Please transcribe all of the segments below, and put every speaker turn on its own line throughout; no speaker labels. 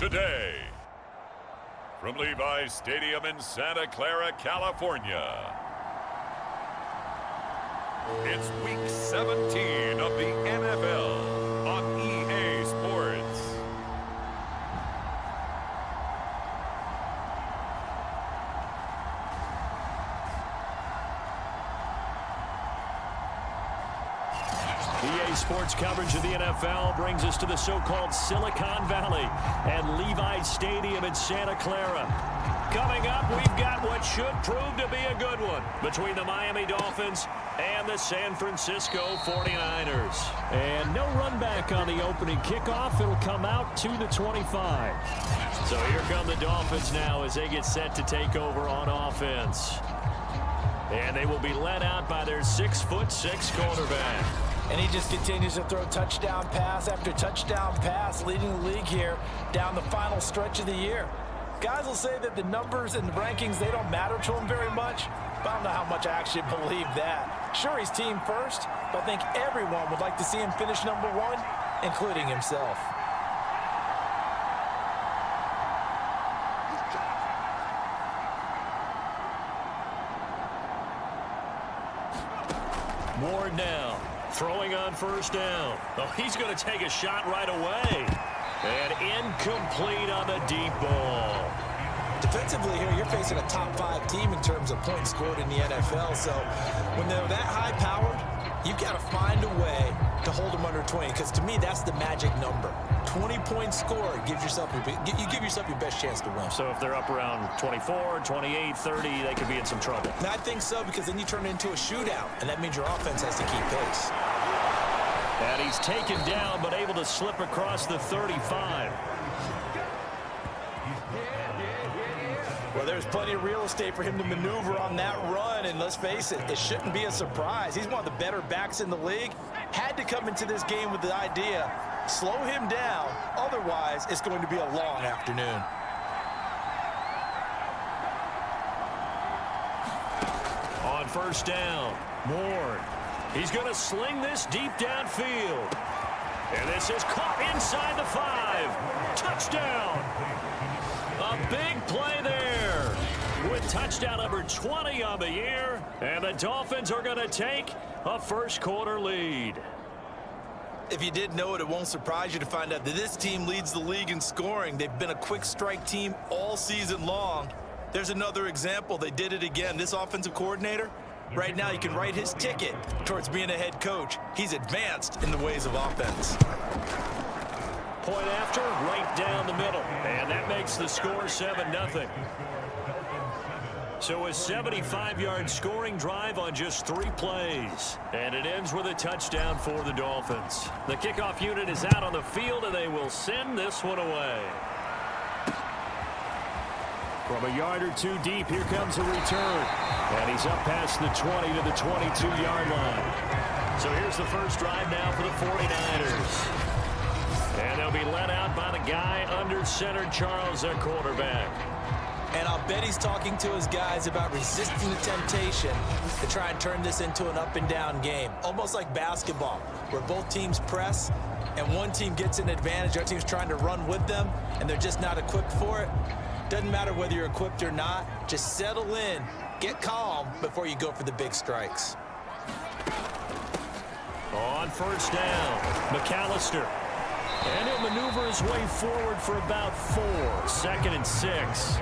today. From Levi's Stadium in Santa Clara, California, it's Week 17 of the NFL on EA Sports.
EA Sports coverage of the NFL brings us to the so-called Silicon Valley at Levi's Stadium in Santa Clara. Coming up, we've got what should prove to be a good one between the Miami Dolphins and the San Francisco 49ers. And no run back on the opening kickoff. It'll come out to the 25. So here come the Dolphins now as they get set to take over on offense. And they will be led out by their 6'6" quarterback.
And he just continues to throw touchdown pass after touchdown pass, leading the league here down the final stretch of the year. Guys will say that the numbers and the rankings, they don't matter to him very much, but I don't know how much I actually believe that. Sure, he's team first, but I think everyone would like to see him finish #1, including himself.
Ward now, throwing on first down. Oh, he's going to take a shot right away. And incomplete on the deep ball.
Defensively here, you're facing a top 5 team in terms of points scored in the NFL. So when they're that high-powered, you've got to find a way to hold them under 20. Because to me, that's the magic number. 20 points scored, you give yourself your best chance to win.
So if they're up around 24, 28, 30, they could be in some trouble.
And I think so, because then you turn it into a shootout, and that means your offense has to keep pace.
And he's taken down, but able to slip across the 35.
Well, there's plenty of real estate for him to maneuver on that run, and let's face it, it shouldn't be a surprise. He's one of the better backs in the league. Had to come into this game with the idea, slow him down, otherwise it's going to be a long afternoon.
On first down, Ward. He's going to sling this deep downfield. And this is caught inside the 5. Touchdown. A big play there with touchdown number 20 on the year. And the Dolphins are going to take a first-quarter lead.
If you didn't know it, it won't surprise you to find out that this team leads the league in scoring. They've been a quick strike team all season long. There's another example. They did it again. This offensive coordinator, right now, you can write his ticket towards being a head coach. He's advanced in the ways of offense.
Point after, right down the middle. And that makes the score 7-0. So a 75-yard scoring drive on just 3 plays. And it ends with a touchdown for the Dolphins. The kickoff unit is out on the field, and they will send this one away. From a yard or 2 deep, here comes a return. And he's up past the 20 to the 22-yard line. So here's the first drive now for the 49ers. And they'll be led out by the guy under center, Charles, at quarterback.
And I'll bet he's talking to his guys about resisting the temptation to try and turn this into an up-and-down game. Almost like basketball, where both teams press, and one team gets an advantage, the other team's trying to run with them, and they're just not equipped for it. Doesn't matter whether you're equipped or not. Just settle in, get calm before you go for the big strikes.
On first down, McAllister. And he'll maneuver his way forward for about 4. 2nd and 6.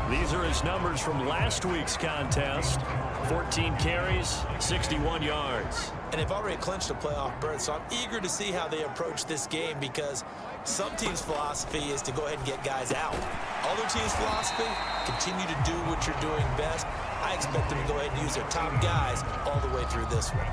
These are his numbers from last week's contest. 14 carries, 61 yards.
And they've already clinched a playoff berth, so I'm eager to see how they approach this game, because some teams' philosophy is to go ahead and get guys out. Other teams' philosophy, continue to do what you're doing best. I expect them to go ahead and use their top guys all the way through this one.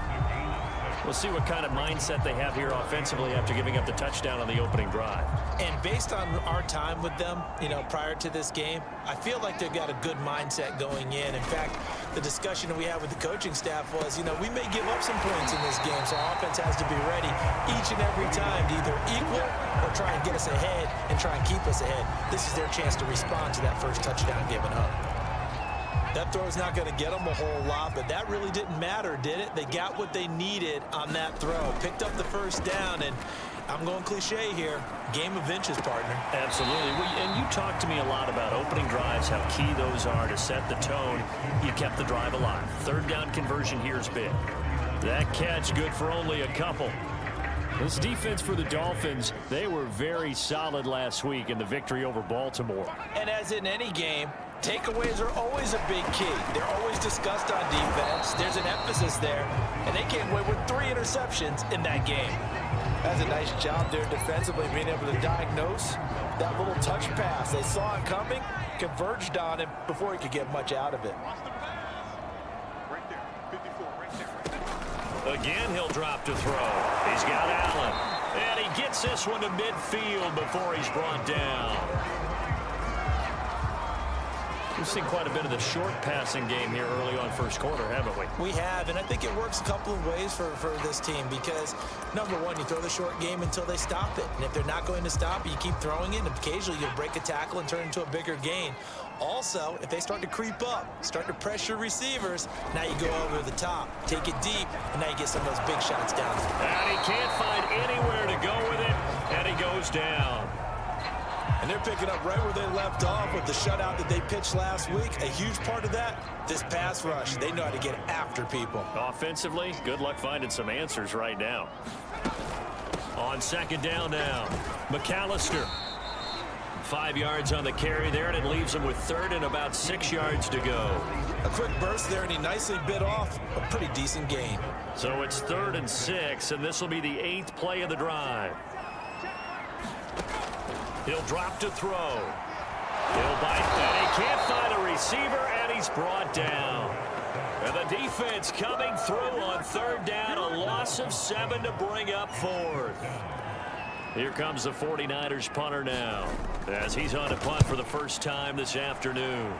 We'll see what kind of mindset they have here offensively after giving up the touchdown on the opening drive.
And based on our time with them, prior to this game, I feel like they've got a good mindset going in. In fact, the discussion that we had with the coaching staff was, we may give up some points in this game, so our offense has to be ready each and every time to either equal or try and get us ahead and try and keep us ahead. This is their chance to respond to that first touchdown given up. That throw's not going to get them a whole lot, but that really didn't matter, did it? They got what they needed on that throw. Picked up the first down, and I'm going cliche here. Game of inches, partner.
Absolutely. And you talked to me a lot about opening drives, how key those are to set the tone. You kept the drive alive. Third down conversion here is big. That catch good for only a couple. This defense for the Dolphins, they were very solid last week in the victory over Baltimore.
And as in any game, takeaways are always a big key. They're always discussed on defense. There's an emphasis there, and they came away with 3 interceptions in that game. That's a nice job there defensively, being able to diagnose that little touch pass. They saw it coming, converged on him before he could get much out of it.
Again, he'll drop to throw. He's got Allen. And he gets this one to midfield before he's brought down. We've seen quite a bit of the short passing game here early on first quarter, haven't we?
We have, and I think it works a couple of ways for this team because, number one, you throw the short game until they stop it. And if they're not going to stop it, you keep throwing it, and occasionally you'll break a tackle and turn it into a bigger gain. Also, if they start to creep up, start to pressure receivers, now you go over the top, take it deep, and now you get some of those big shots down.
And he can't find anywhere to go with it, and he goes down.
And they're picking up right where they left off with the shutout that they pitched last week. A huge part of that, this pass rush. They know how to get after people.
Offensively, good luck finding some answers right now. On second down now, McAllister. 5 yards on the carry there, and it leaves him with third and about 6 yards to go.
A quick burst there, and he nicely bit off a pretty decent gain.
So it's 3rd and 6, and this will be the 8th play of the drive. He'll drop to throw. He'll bite that. He can't find a receiver, and he's brought down. And the defense coming through on 3rd down, a loss of 7 to bring up 4th. Here comes the 49ers punter now, as he's on a punt for the first time this afternoon.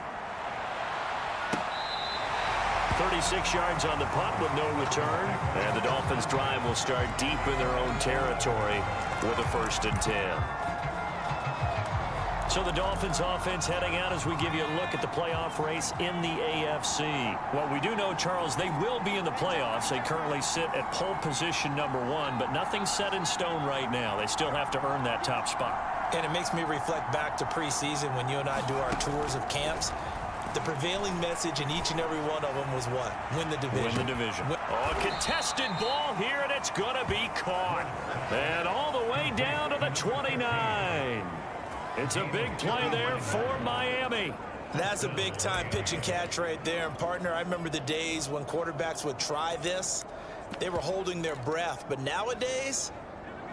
36 yards on the punt with no return, and the Dolphins drive will start deep in their own territory with a 1st and 10. So the Dolphins offense heading out as we give you a look at the playoff race in the AFC. Well, we do know, Charles, they will be in the playoffs. They currently sit at pole position #1, but nothing's set in stone right now. They still have to earn that top spot.
And it makes me reflect back to preseason when you and I do our tours of camps. The prevailing message in each and every one of them was what? Win the division.
Win the division. Oh, a contested ball here, and it's going to be caught. And all the way down to the 29. It's a big play there for Miami.
That's a big-time pitch and catch right there. And, partner, I remember the days when quarterbacks would try this. They were holding their breath. But nowadays,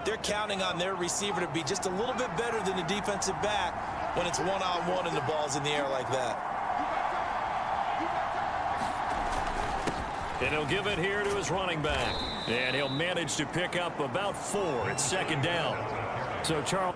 they're counting on their receiver to be just a little bit better than the defensive back when it's one-on-one and the ball's in the air like that.
And he'll give it here to his running back. And he'll manage to pick up about 4 at 2nd down. So, Charles.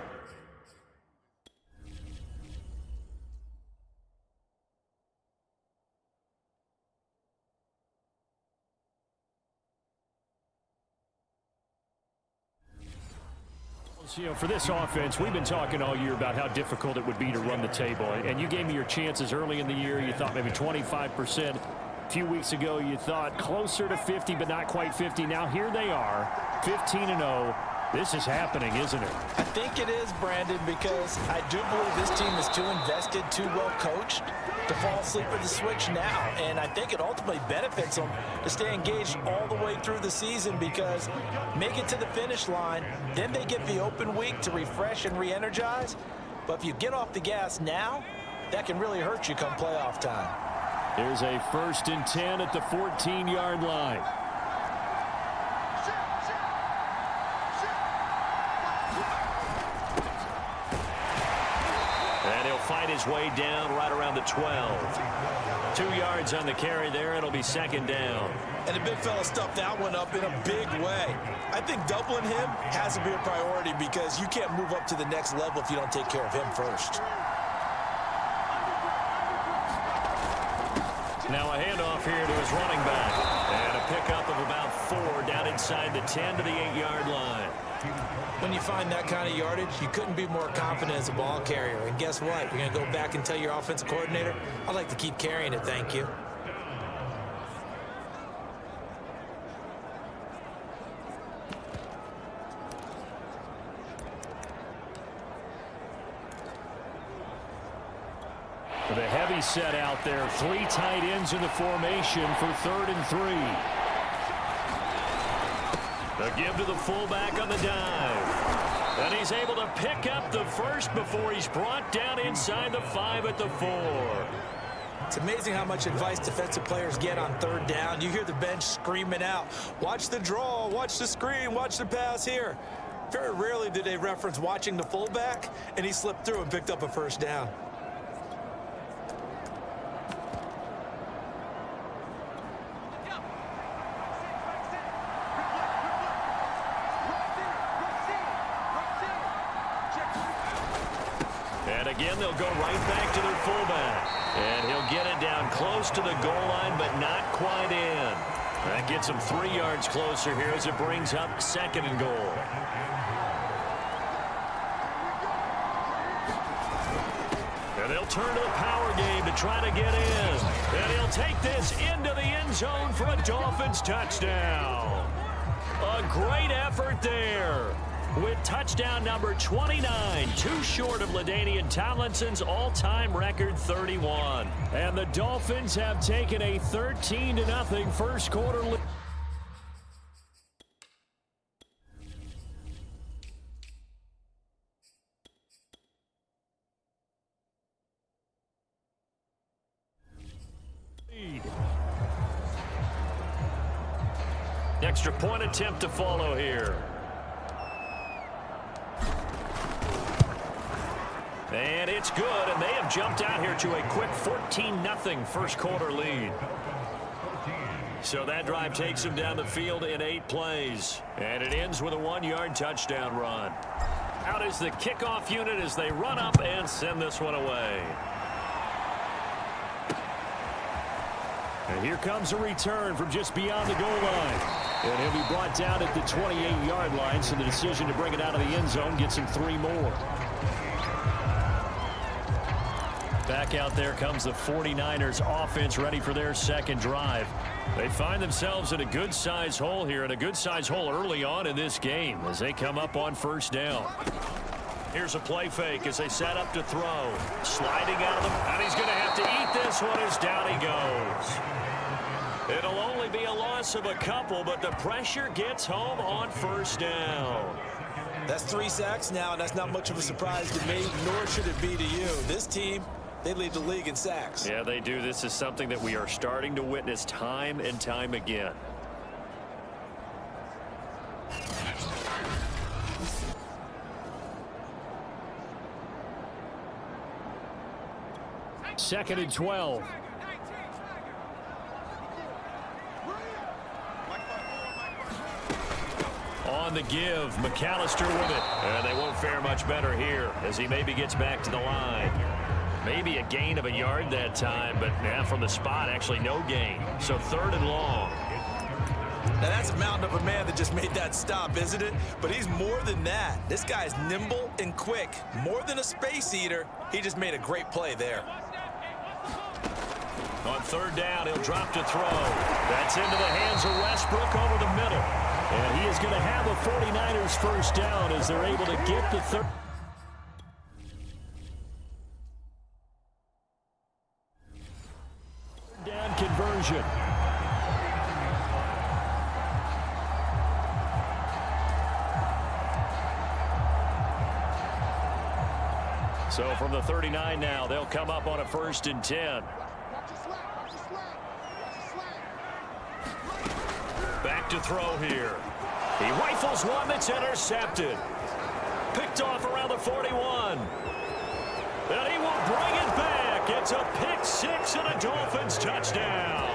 You know, for this offense, we've been talking all year about how difficult it would be to run the table. And you gave me your chances early in the year. You thought maybe 25%. A few weeks ago, you thought closer to 50, but not quite 50. Now here they are, 15-0. This is happening, isn't it?
I think it is, Brandon, because I do believe this team is too invested, too well coached to fall asleep at the switch now. And I think it ultimately benefits them to stay engaged all the way through the season because make it to the finish line, then they get the open week to refresh and re-energize. But if you get off the gas now, that can really hurt you come playoff time.
Here's a 1st and 10 at the 14-yard line. And he'll fight his way down right around the 12. 2 yards on the carry there. It'll be 2nd down.
And the big fella stuffed that one up in a big way. I think doubling him has to be a priority because you can't move up to the next level if you don't take care of him first.
Now a handoff here to his running back. And a pickup of about 4 down inside the 10 to the 8-yard line.
When you find that kind of yardage, you couldn't be more confident as a ball carrier. And guess what? You're going to go back and tell your offensive coordinator, I'd like to keep carrying it, thank you.
The heavy set out there. 3 tight ends in the formation for 3rd and 3. The give to the fullback on the dive. And he's able to pick up the first before he's brought down inside the 5 at the 4.
It's amazing how much advice defensive players get on 3rd down. You hear the bench screaming out, watch the draw, watch the screen, watch the pass here. Very rarely do they reference watching the fullback, and he slipped through and picked up a 1st down.
And again, they'll go right back to their fullback. And he'll get it down close to the goal line, but not quite in. That gets him 3 yards closer here as it brings up 2nd and goal. And they'll turn to the power game to try to get in. And he'll take this into the end zone for a Dolphins touchdown. A great effort there. With touchdown number 29, too short of LaDainian Tomlinson's all-time record 31. And the Dolphins have taken a 13-0 first quarter lead. Extra point attempt to follow here. And it's good, and they have jumped out here to a quick 14-0 first quarter lead. So that drive takes them down the field in 8 plays. And it ends with a 1-yard touchdown run. Out is the kickoff unit as they run up and send this one away. And here comes a return from just beyond the goal line. And he'll be brought down at the 28-yard line, so the decision to bring it out of the end zone gets him 3 more. Back out there comes the 49ers offense ready for their 2nd drive. They find themselves in a good-sized hole here, and a good-sized hole early on in this game as they come up on 1st down. Here's a play fake as they set up to throw. Sliding out of them, and he's going to have to eat this one as down he goes. It'll only be a loss of a couple, but the pressure gets home on 1st down.
That's 3 sacks now, and that's not much of a surprise to me, nor should it be to you. This team, they lead the league in sacks.
Yeah, they do. This is something that we are starting to witness time and time again. Second and 12. On the give, McAllister with it. And they won't fare much better here as he maybe gets back to the line. Maybe a gain of a yard that time, but from the spot, actually no gain. So 3rd and long.
Now that's a mountain of a man that just made that stop, isn't it? But he's more than that. This guy's nimble and quick. More than a space eater, he just made a great play there.
On 3rd down, he'll drop to throw. That's into the hands of Westbrook over the middle. And he is going to have the 49ers 1st down as they're able to get the 3rd. Down conversion. So from the 39 now, they'll come up on a 1st and 10. Back to throw here. He rifles one that's intercepted. Picked off around the 41. And he will bring it back. It's a pick 6 and a Dolphins touchdown.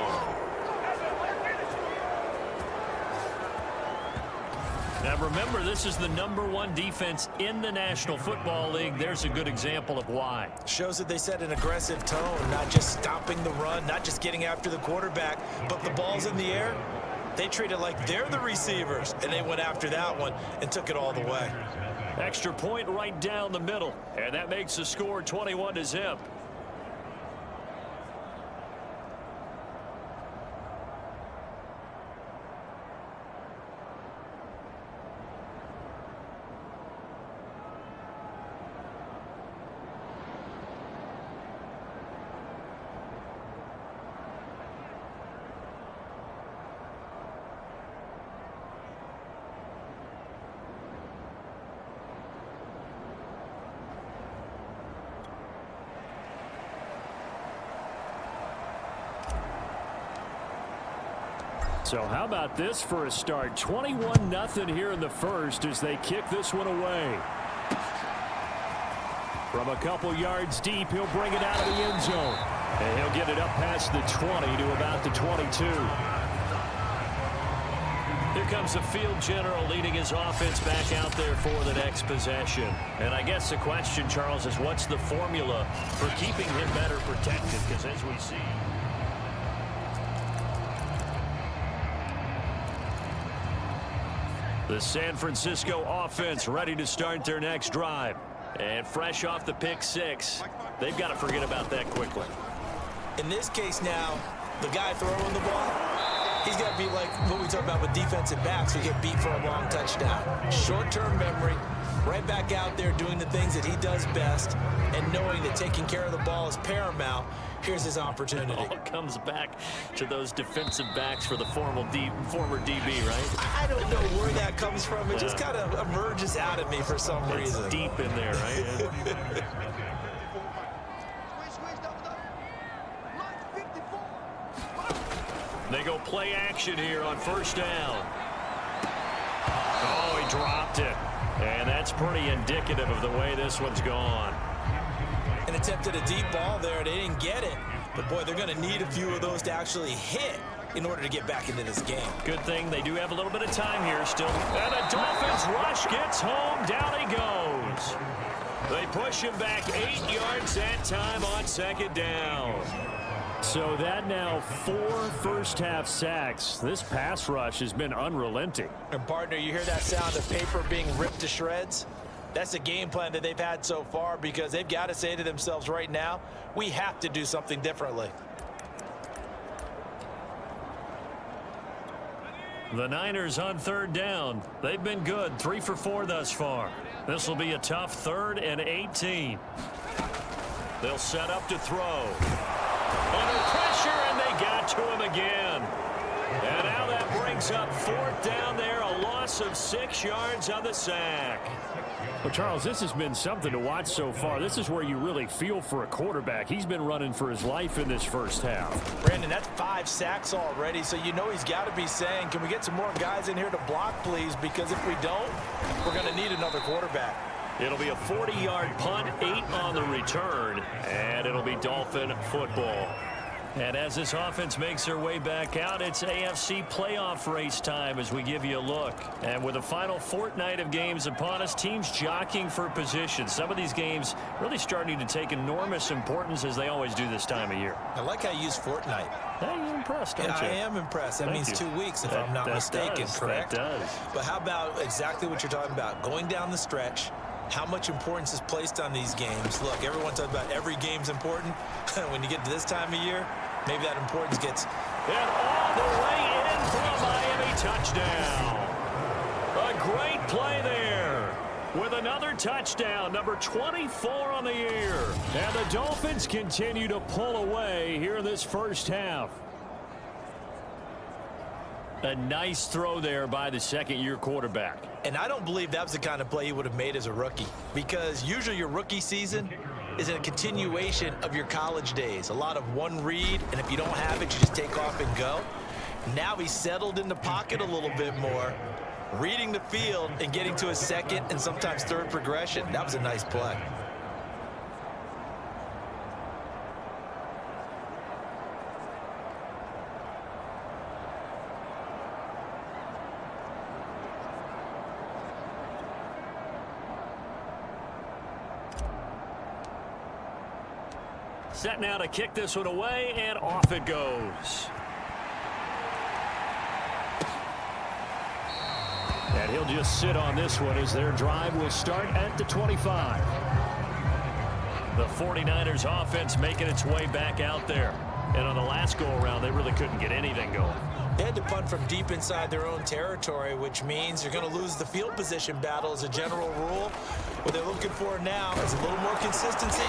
Now remember, this is the #1 defense in the National Football League. There's a good example of why.
Shows that they set an aggressive tone, not just stopping the run, not just getting after the quarterback, but the ball's in the air. They treat it like they're the receivers, and they went after that one and took it all the way.
Extra point right down the middle, and that makes the score 21-0. So how about this for a start? 21-0 here in the first as they kick this one away. From a couple yards deep, he'll bring it out of the end zone. And he'll get it up past the 20 to about the 22. Here comes the field general leading his offense back out there for the next possession. And I guess the question, Charles, is what's the formula for keeping him better protected? Because as we see... The San Francisco offense ready to start their next drive. And fresh off the pick six, they've got to forget about that quickly.
In this case now, the guy throwing the ball, he's got to be like what we talk about with defensive backs who get beat for a long touchdown. Short-term memory, right back out there doing the things that he does best, and knowing that taking care of the ball is paramount. Here's his opportunity.
It all comes back to those defensive backs for the former DB, right?
I don't know where that comes from. It just kind of emerges out of me for some reason.
It's deep in there, right? They go play action here on first down. Oh, he dropped it. And that's pretty indicative of the way this one's gone.
And attempted a deep ball there. They didn't get it. But, boy, they're going to need a few of those to actually hit in order to get back into this game.
Good thing they do have a little bit of time here still. And the Dolphins rush gets home. Down he goes. They push him back 8 yards that time on second down. So that now 4 first-half sacks. This pass rush has been unrelenting.
And, partner, you hear that sound of paper being ripped to shreds? That's a game plan that they've had so far because they've got to say to themselves right now, we have to do something differently.
The Niners on third down. They've been good, 3 for 4 thus far. This will be a tough 3rd and 18. They'll set up to throw. Under pressure, and they got to him again. And now that brings up 4th down there, a loss of 6 yards on the sack. Well, Charles, this has been something to watch so far. This is where you really feel for a quarterback. He's been running for his life in this first half.
Brandon, that's 5 sacks already, so you know he's got to be saying, can we get some more guys in here to block, please? Because if we don't, we're going to need another quarterback.
It'll be a 40-yard punt, 8 on the return, and it'll be Dolphin football. And as this offense makes their way back out, it's AFC playoff race time as we give you a look. And with the final fortnight of games upon us, teams jockeying for position. Some of these games really starting to take enormous importance as they always do this time of year.
I like how you use fortnight.
Hey, you're impressed, aren't you?
I am impressed. That means 2 weeks, if I'm not mistaken, correct?
That does.
But how about exactly what you're talking about? Going down the stretch, how much importance is placed on these games. Look, everyone talks about every game's important. When you get to this time of year, maybe that importance gets...
And all the way in for a Miami touchdown. A great play there with another touchdown, number 24 on the year. And the Dolphins continue to pull away here in this first half. A nice throw there by the second-year quarterback.
And I don't believe that was the kind of play he would have made as a rookie, because usually your rookie season is a continuation of your college days. A lot of one read, and if you don't have it, you just take off and go. Now he's settled in the pocket a little bit more, reading the field and getting to a second and sometimes third progression. That was a nice play.
Set now to kick this one away, and off it goes. And he'll just sit on this one as their drive will start at the 25. The 49ers offense making its way back out there. And on the last go-around, they really couldn't get anything going.
They had to punt from deep inside their own territory, which means you're going to lose the field position battle as a general rule. What they're looking for now is a little more consistency,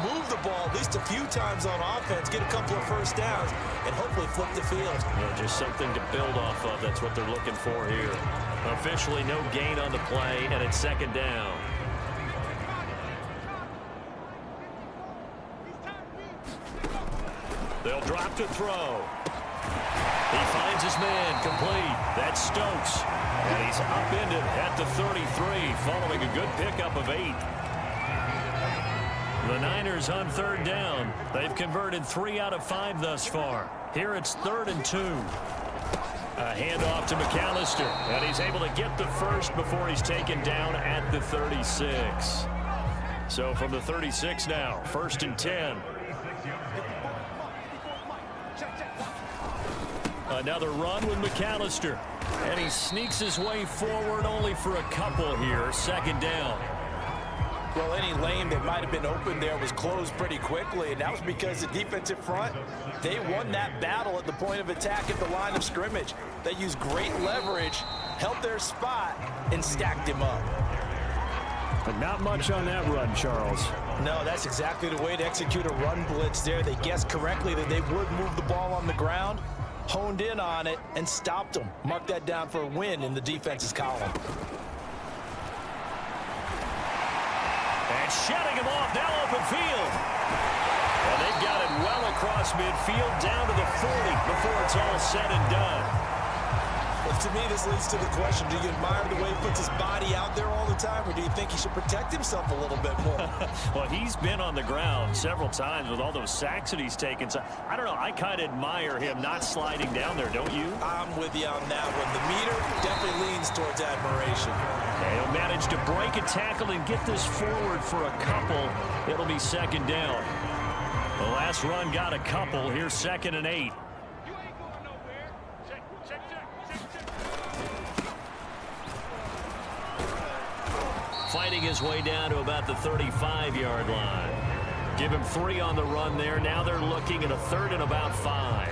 move the ball at least a few times on offense, get a couple of first downs, and hopefully flip the field.
Yeah, just something to build off of. That's what they're looking for here. Officially no gain on the play, and it's second down. They'll drop to throw. He finds his man complete. That's Stokes. And he's upended at the 33 following a good pickup of 8. The Niners on 3rd down. They've converted 3 out of 5 thus far. Here it's 3rd and 2. A handoff to McAllister. And he's able to get the first before he's taken down at the 36. So from the 36 now, 1st and 10. Another run with McAllister. And he sneaks his way forward only for a couple here. 2nd down.
Well, any lane that might have been open there was closed pretty quickly, and that was because the defensive front, they won that battle at the point of attack at the line of scrimmage. They used great leverage, held their spot, and stacked him up.
But not much on that run, Charles.
No, that's exactly the way to execute a run blitz there. They guessed correctly that they would move the ball on the ground, honed in on it, and stopped them. Mark that down for a win in the defense's column.
And shutting him off, now open field. And they've got it well across midfield, down to the 40 before it's all said and done.
Well, to me, this leads to the question, do you admire the way he puts his body out there all the time, or do you think he should protect himself a little bit more?
Well, he's been on the ground several times with all those sacks that he's taken. So, I don't know, I kind of admire him not sliding down there, don't you?
I'm with you on that one. The meter definitely leans towards admiration.
And he'll manage to break a tackle and get this forward for a couple. It'll be 2nd down. The last run got a couple. Here's 2nd and 8. Fighting his way down to about the 35-yard line. Give him 3 on the run there. Now they're looking at a 3rd and about 5.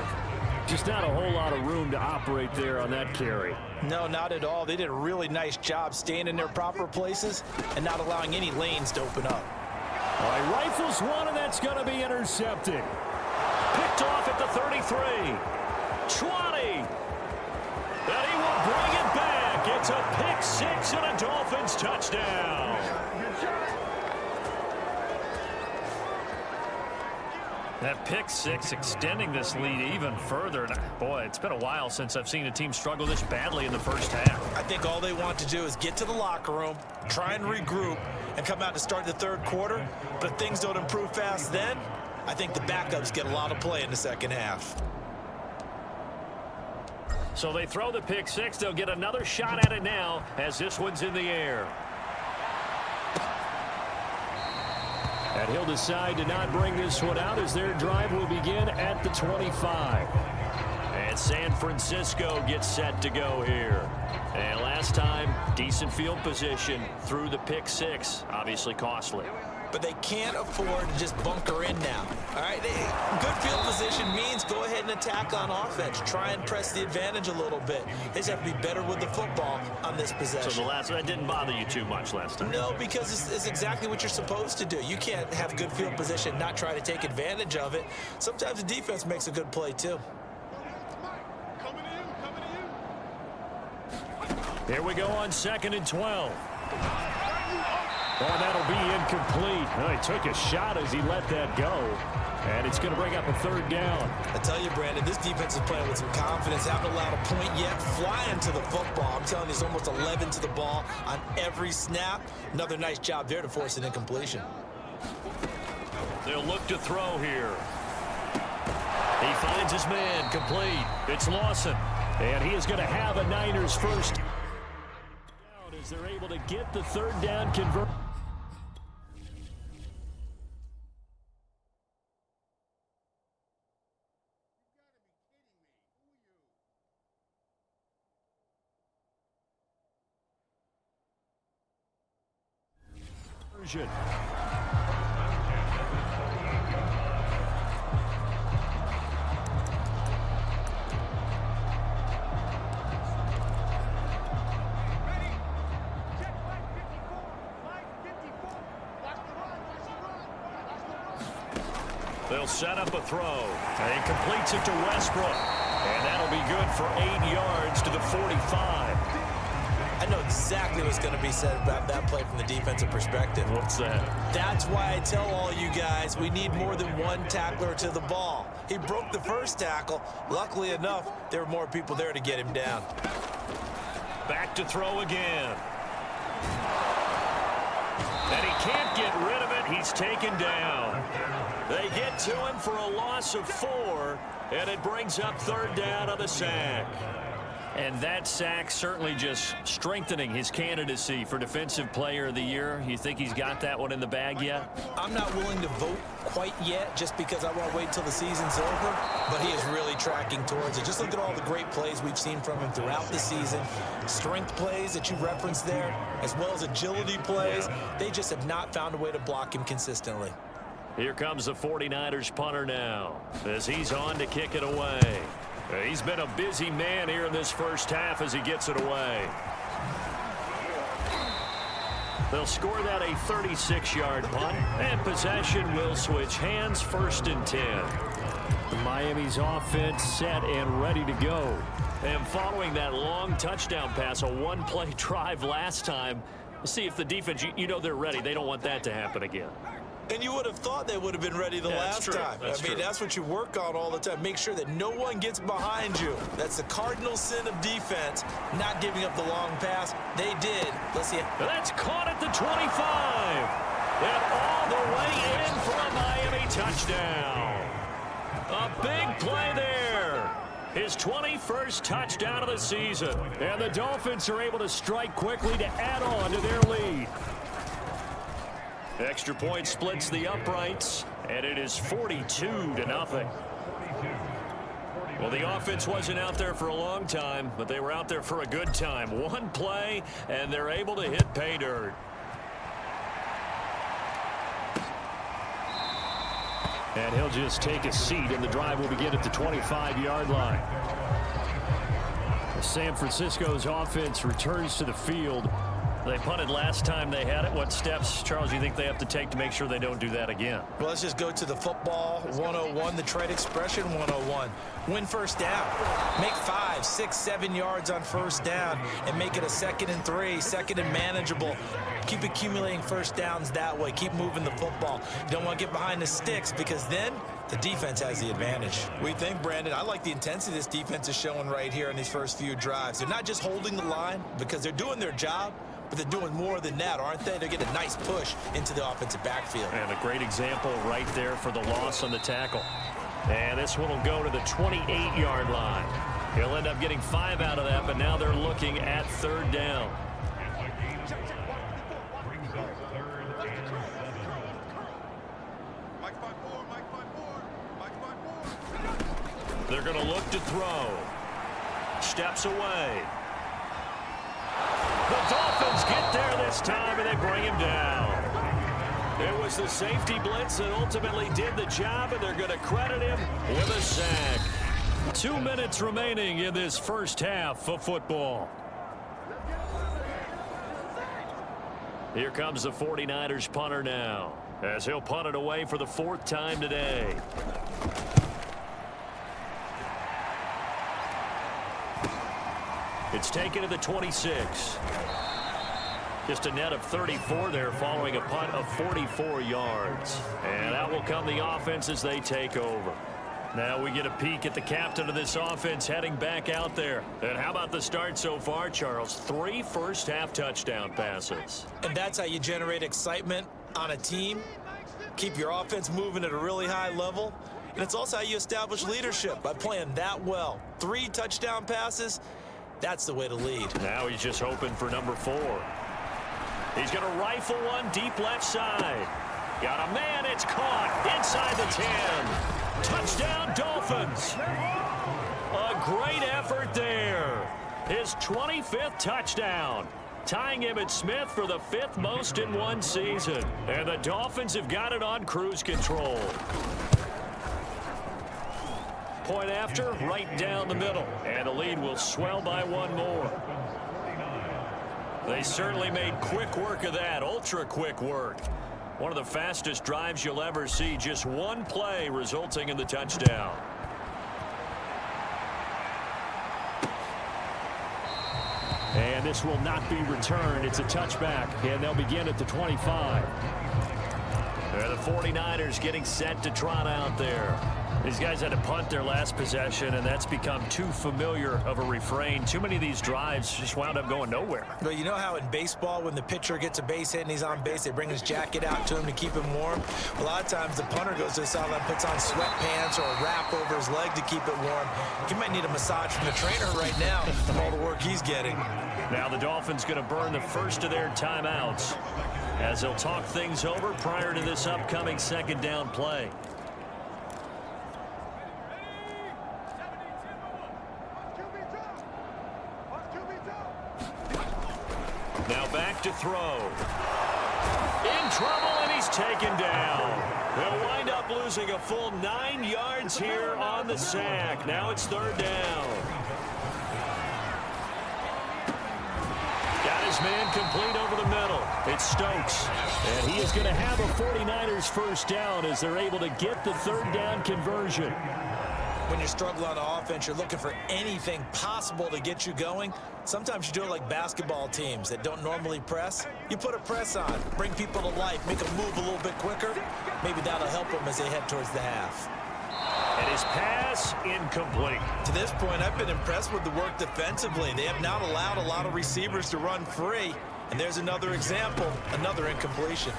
Just not a whole lot of room to operate there on that carry.
No, not at all. They did a really nice job staying in their proper places and not allowing any lanes to open up.
All right, rifles one, and that's going to be intercepted. Picked off at the 33. 20. And he will bring it back. It's a pick 6 and a Dolphins touchdown. That pick 6 extending this lead even further. And boy, it's been a while since I've seen a team struggle this badly in the first half.
I think all they want to do is get to the locker room, try and regroup, and come out to start the 3rd quarter. But if things don't improve fast then, I think the backups get a lot of play in the 2nd half.
So they throw the pick 6. They'll get another shot at it now as this one's in the air. And he'll decide to not bring this one out as their drive will begin at the 25. And San Francisco gets set to go here. And last time, decent field position through the pick 6. Obviously costly.
But they can't afford to just bunker in now. All right, good field position means go ahead and attack on offense. Try and press the advantage a little bit. They just have to be better with the football on this possession.
So that didn't bother you too much last time?
No, because it's exactly what you're supposed to do. You can't have good field position and not try to take advantage of it. Sometimes the defense makes a good play too.
Here we go on 2nd and 12. Oh, that'll be incomplete. Well, he took a shot as he let that go. And it's going to bring up a 3rd down.
I tell you, Brandon, this defense is playing with some confidence. Haven't allowed a point yet. Flying to the football. I'm telling you, it's almost 11 to the ball on every snap. Another nice job there to force an incompletion.
They'll look to throw here. He finds his man complete. It's Lawson. And he is going to have a Niners first down as they're able to get the 3rd down converted. They'll set up a throw. And he completes it to Westbrook. And that'll be good for 8 yards to the 45.
I I know exactly what's going to be said about that play from the defensive perspective.
What's that?
That's why I tell all you guys we need more than one tackler to the ball. He broke the first tackle. Luckily enough, there were more people there to get him down.
Back to throw again. And he can't get rid of it. He's taken down. They get to him for a loss of 4, and it brings up 3rd down on the sack. And that sack certainly just strengthening his candidacy for Defensive Player of the Year. You think he's got that one in the bag yet?
I'm not willing to vote quite yet just because I want to wait till the season's over, but he is really tracking towards it. Just look at all the great plays we've seen from him throughout the season. Strength plays that you referenced there, as well as agility plays. They just have not found a way to block him consistently.
Here comes the 49ers punter now as he's on to kick it away. He's been a busy man here in this first half as he gets it away. They'll score that a 36-yard punt, and possession will switch hands, 1st and 10. Miami's offense set and ready to go. And following that long touchdown pass, a one-play drive last time, see if the defense, you know they're ready. They don't want that to happen again.
And you would have thought they would have been ready the last time. I mean, that's what you work on all the time. Make sure that no one gets behind you. That's the cardinal sin of defense, not giving up the long pass. They did. Let's see it.
That's caught at the 25. And all the way in for a Miami touchdown. A big play there. His 21st touchdown of the season. And the Dolphins are able to strike quickly to add on to their lead. Extra point splits the uprights, and it is 42-0. Well, the offense wasn't out there for a long time, but they were out there for a good time. One play, and they're able to hit pay dirt. And he'll just take a seat, and the drive will begin at the 25-yard line. San Francisco's offense returns to the field. They punted last time they had it. What steps, Charles, you think they have to take to make sure they don't do that again?
Well, let's just go to the football 101, the trade expression 101. Win first down. Make 5, 6, 7 yards on first down and make it a 2nd and 3, 2nd and manageable. Keep accumulating first downs that way. Keep moving the football. You don't want to get behind the sticks because then the defense has the advantage. We think, Brandon, I like the intensity this defense is showing right here in these first few drives. They're not just holding the line because they're doing their job, but they're doing more than that, aren't they? They're getting a nice push into the offensive backfield.
And a great example right there for the loss on the tackle. And this one will go to the 28-yard line. He'll end up getting 5 out of that, but now they're looking at 3rd down. They're going to look to throw. Steps away. The Dolphins get there this time, and they bring him down. It was the safety blitz that ultimately did the job, and they're going to credit him with a sack. 2 minutes remaining in this first half of football. Here comes the 49ers punter now, as he'll punt it away for the 4th time today. It's taken to the 26. Just a net of 34 there following a punt of 44 yards. And out will come the offense as they take over. Now we get a peek at the captain of this offense heading back out there. And how about the start so far, Charles? 3 first-half touchdown passes.
And that's how you generate excitement on a team. Keep your offense moving at a really high level. And it's also how you establish leadership by playing that well. 3 touchdown passes. That's the way to lead. Now he's just hoping for number 4. He's going to rifle one deep left side. Got a man. It's caught inside the 10. Touchdown, Dolphins. A great effort there. His 25th touchdown. Tying Emmitt Smith for the 5th most in one season. And the Dolphins have got it on cruise control. Point after, right down the middle. And the lead will swell by 1 more. They certainly made quick work of that, ultra quick work. One of the fastest drives you'll ever see, just 1 play resulting in the
And this will not be returned. It's a touchback, and they'll begin at the 25. The 49ers getting set to trot out there. These guys had to punt their last possession, and that's become too familiar of a refrain. Too many of these drives just wound up going nowhere.
But you know how in baseball, when the pitcher gets a base hit and he's on base, they bring his jacket out to him to keep him warm? A lot of times the punter goes to the sideline, puts on sweatpants or a wrap over his leg to keep it warm. He might need a massage from the trainer right now from all the work he's getting.
Now the Dolphins going to burn the first of their timeouts as they'll talk things over prior to this upcoming second down play. Now back to throw. In trouble, and he's taken down. They'll wind up losing a full 9 yards here on the sack. Now it's third down. Got his man complete over the middle. It's Stokes. And he is going to have a 49ers first down as they're able to get the third down conversion.
When you're struggling on offense, you're looking for anything possible to get you going. Sometimes you do it like basketball teams that don't normally press. You put a press on, bring people to life, make them move a little bit quicker. Maybe that'll help them as they head towards the half.
And his pass incomplete.
To this point, I've been impressed with the work defensively. They have not allowed a lot of receivers to run free. And there's another example, another incompletion.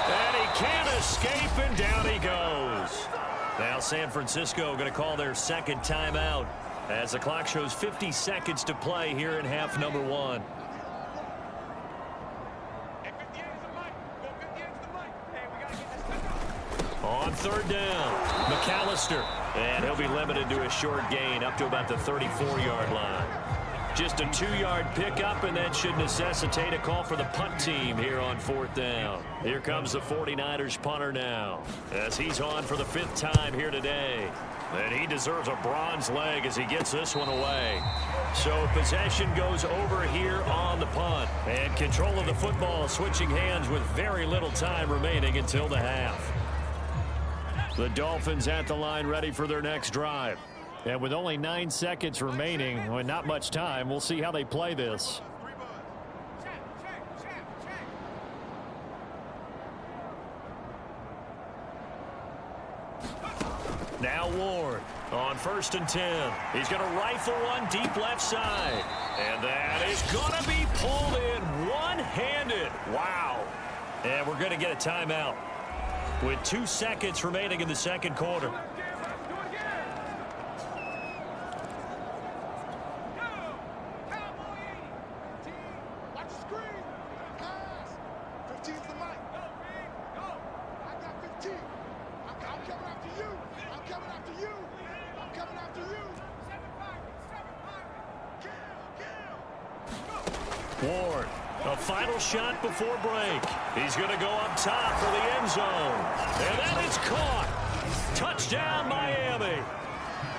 And he can't escape, and down he goes. Now San Francisco going to call their second timeout as the clock shows 50 seconds to play here in half number one. On third down, McAllister. And he'll be limited to a short gain up to about the 34-yard line. Just a 2-yard pickup, and that should necessitate a call for the punt team here on fourth down. Here comes the 49ers punter now as he's on for the 5th time here today. And he deserves a bronze leg as he gets this one away. So possession goes over here on the punt. And control of the football switching hands with very little time remaining until the half. The Dolphins at the line ready for their next drive. And with only 9 seconds remaining, and not much time, we'll see how they play this. Now Ward on 1st and 10. He's going to rifle one deep left side. And that is going to be pulled in one-handed. Wow. And we're going to get a timeout with 2 seconds remaining in the second quarter. Ward, a final shot before break. He's going to go up top for the end zone. And then it's caught. Touchdown, Miami.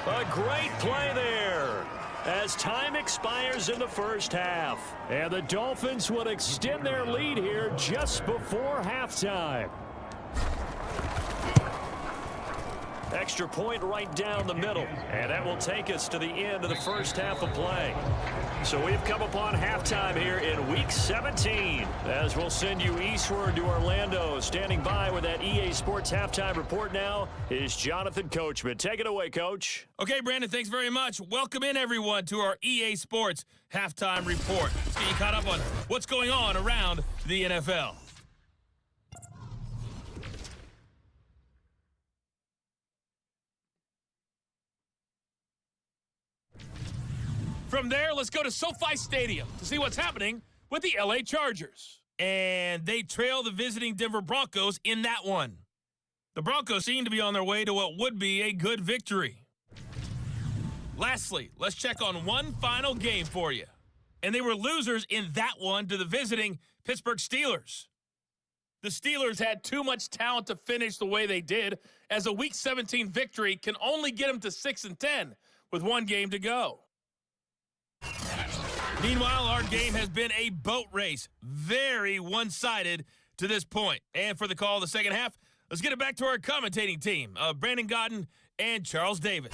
A great play there as time expires in the first half. And the Dolphins would extend their lead here just before halftime. Extra point right down the middle. And that will take us to the end of the first half of play. So we've come upon halftime here in Week 17. As we'll send you eastward to Orlando. Standing by with that EA Sports halftime report now is Jonathan Coachman. Take it away, Coach.
Okay, Brandon, thanks very much. Welcome in, everyone, to our EA Sports halftime report. Let's get you caught up on what's going on around the NFL. From there, let's go to SoFi Stadium to see what's happening with the LA Chargers. And they trail the visiting Denver Broncos in that one. The Broncos seem to be on their way to what would be a good victory. Lastly, let's check on one final game for you. And they were losers in that one to the visiting Pittsburgh Steelers. The Steelers had too much talent to finish the way they did, as a Week 17 victory can only get them to 6-10 with one game to go. Meanwhile, our game has been a boat race, very one-sided to this point. And for the call of the second half, let's get it back to our commentating team, Brandon Godden and Charles Davis.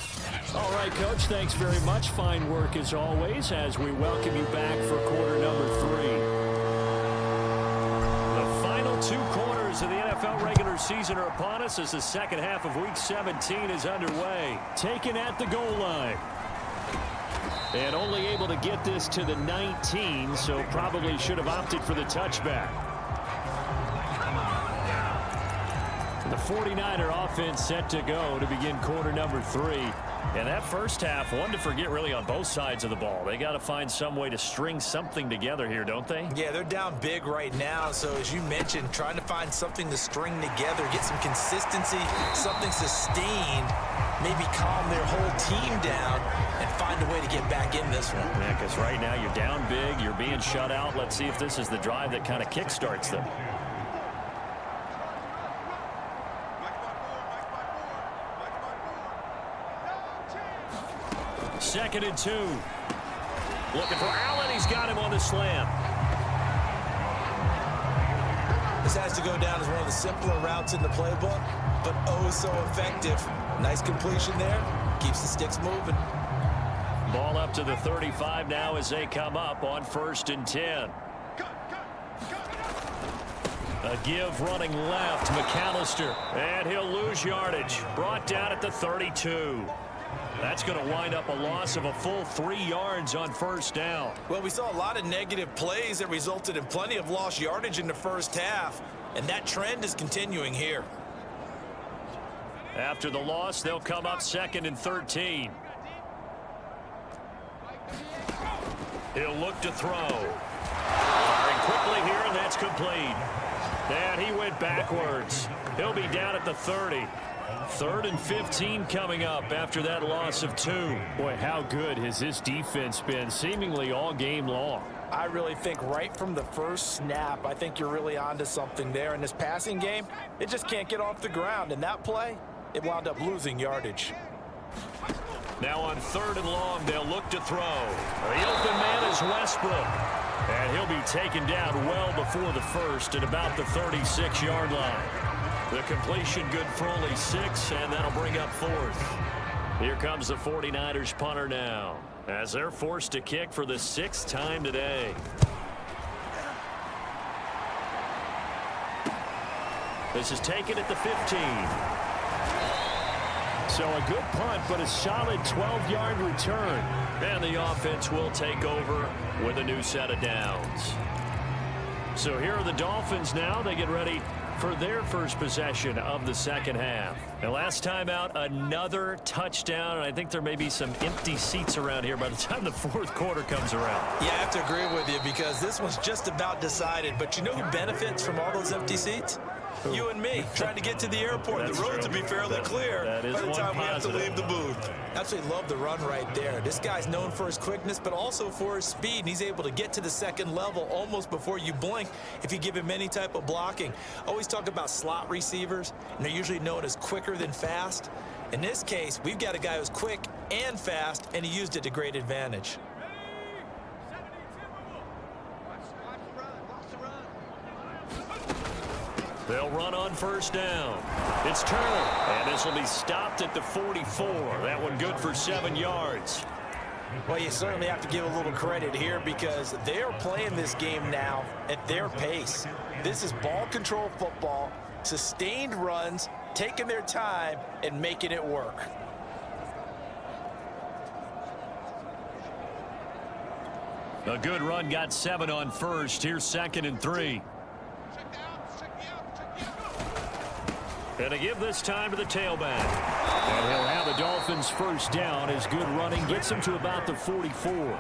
All right, Coach, thanks very much. Fine work as always as we welcome you back for quarter number 3. The final 2 quarters of the NFL regular season are upon us as the second half of Week 17 is underway. Taken at the goal line. And only able to get this to the 19, so probably should have opted for the touchback. The 49er offense set to go to begin quarter number 3. And that first half, one to forget really on both sides of the ball. They got to find some way to string something together here, don't they?
Yeah, they're down big right now. So as you mentioned, trying to find something to string together, get some consistency, something sustained, maybe calm their whole team down and find a way to get back in this one.
Yeah, because right now you're down big, you're being shut out. Let's see if this is the drive that kind of kickstarts them. Second and 2. Looking for Allen. He's got him on the slam.
This has to go down as one of the simpler routes in the playbook, but oh so effective. Nice completion there. Keeps the sticks moving.
Ball up to the 35 now as they come up on 1st and 10. A give running left. McAllister. And he'll lose yardage. Brought down at the 32. That's going to wind up a loss of a full 3 yards on 1st down.
Well, we saw a lot of negative plays that resulted in plenty of lost yardage in the first half, and that trend is continuing here.
After the loss, they'll come up 2nd and 13. He'll look to throw. Firing quickly here, and that's complete. And he went backwards. He'll be down at the 30. 3rd and 15 coming up after that loss of 2. Boy, how good has this defense been seemingly all game long?
I really think right from the first snap, I think you're really onto something there. In this passing game, it just can't get off the ground. In that play, it wound up losing yardage.
Now on 3rd and long, they'll look to throw. The open man is Westbrook. And he'll be taken down well before the first at about the 36-yard line. The completion good for only 6, and that'll bring up 4th. Here comes the 49ers punter now as they're forced to kick for the 6th time today. This is taken at the 15. So a good punt, but a solid 12-yard return. And the offense will take over with a new set of downs. So here are the Dolphins now. They get ready for their first possession of the second half. And last time out, another touchdown, and I think there may be some empty seats around here by the time the 4th quarter comes around.
Yeah, I have to agree with you because this one's just about decided. But you know who benefits from all those empty seats? You and me, trying to get to the airport.
That's
the road
true.
to be fairly clear by the time we have to leave the booth. Absolutely love the run right there. This guy's known for his quickness, but also for his speed. And he's able to get to the 2nd level almost before you blink if you give him any type of blocking. Always talk about slot receivers, and they're usually known as quicker than fast. In this case, we've got a guy who's quick and fast, and he used it to great advantage.
They'll run on 1st down. It's Turner, and this will be stopped at the 44. That one good for 7 yards.
Well, you certainly have to give a little credit here because they're playing this game now at their pace. This is ball control football, sustained runs, taking their time and making it work.
A good run got 7 on 1st. Here's 2nd and 3. And to give this time to the tailback. And he'll have the Dolphins 1st down as good running gets him to about the 44.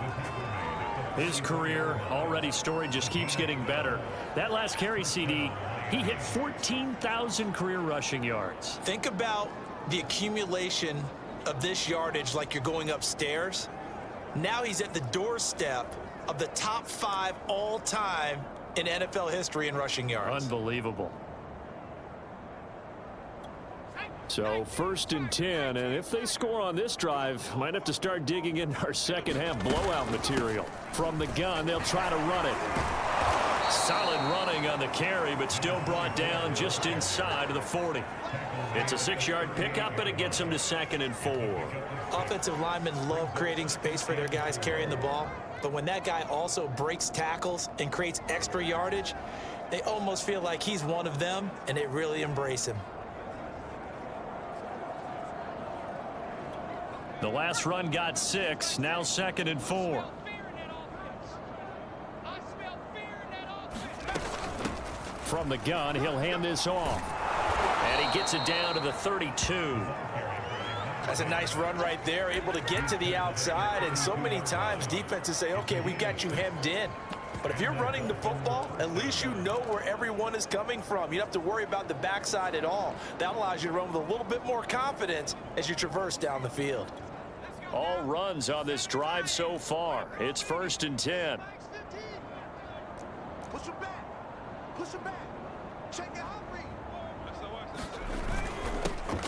His career already storied, just keeps getting better. That last carry, CD, he hit 14,000 career rushing yards.
Think about the accumulation of this yardage like you're going upstairs. Now he's at the doorstep of the top 5 all-time in NFL history in rushing yards.
Unbelievable. So 1st and 10, and if they score on this drive, might have to start digging in our second half blowout material. From the gun, they'll try to run it. Solid running on the carry, but still brought down just inside of the 40. It's a 6-yard pickup, and it gets them to 2nd and 4.
Offensive linemen love creating space for their guys carrying the ball, but when that guy also breaks tackles and creates extra yardage, they almost feel like he's one of them, and they really embrace him.
The last run got 6, now 2nd and 4. From the gun, he'll hand this off. And he gets it down to the 32.
That's a nice run right there, able to get to the outside, and so many times defenses say, okay, we got you hemmed in. But if you're running the football, at least you know where everyone is coming from. You don't have to worry about the backside at all. That allows you to run with a little bit more confidence as you traverse down the field.
All runs on this drive so far. It's 1st and 10.
Push him back. Push him back. Check it out.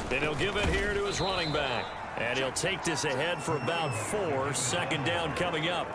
Then he'll give it here to his running back. And he'll take this ahead for about 4. 2nd down coming up.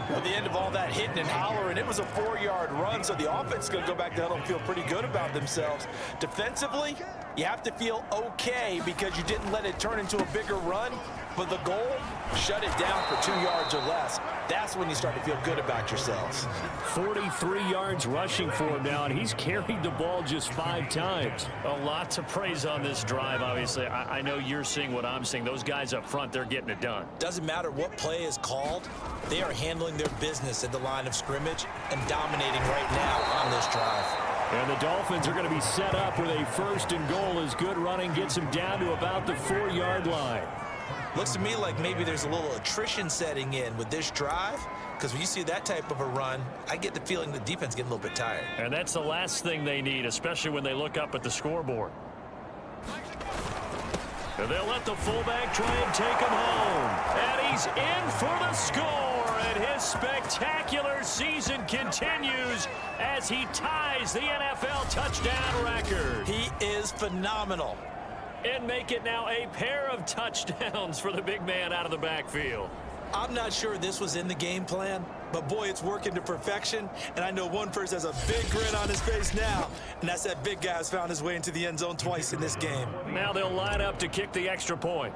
At the end of all that hitting and hollering, it was a 4-yard run, so the offense is going to go back to huddle and feel pretty good about themselves. Defensively, you have to feel okay because you didn't let it turn into a bigger run, but the goal, shut it down for 2 yards or less. That's when you start to feel good about yourselves.
43 yards rushing for him now, and he's carried the ball just 5 times. A lot to praise on this drive, obviously. I know you're seeing what I'm seeing. Those guys up front, they're getting it done.
Doesn't matter what play is called. They are handling their business at the line of scrimmage and dominating right now on this drive.
And the Dolphins are going to be set up with a 1st and goal as good running gets them down to about the 4-yard line.
Looks to me like maybe there's a little attrition setting in with this drive, because when you see that type of a run, I get the feeling the defense getting a little bit tired.
And that's the last thing they need, especially when they look up at the scoreboard. And they'll let the fullback try and take him home. And he's in for the score. And his spectacular season continues as he ties the NFL touchdown record.
He is phenomenal.
And make it now a pair of touchdowns for the big man out of the backfield.
I'm not sure this was in the game plan, but boy, it's working to perfection. And I know one person has a big grin on his face now, and that's that big guy who's found his way into the end zone twice in this game.
Now they'll line up to kick the extra point.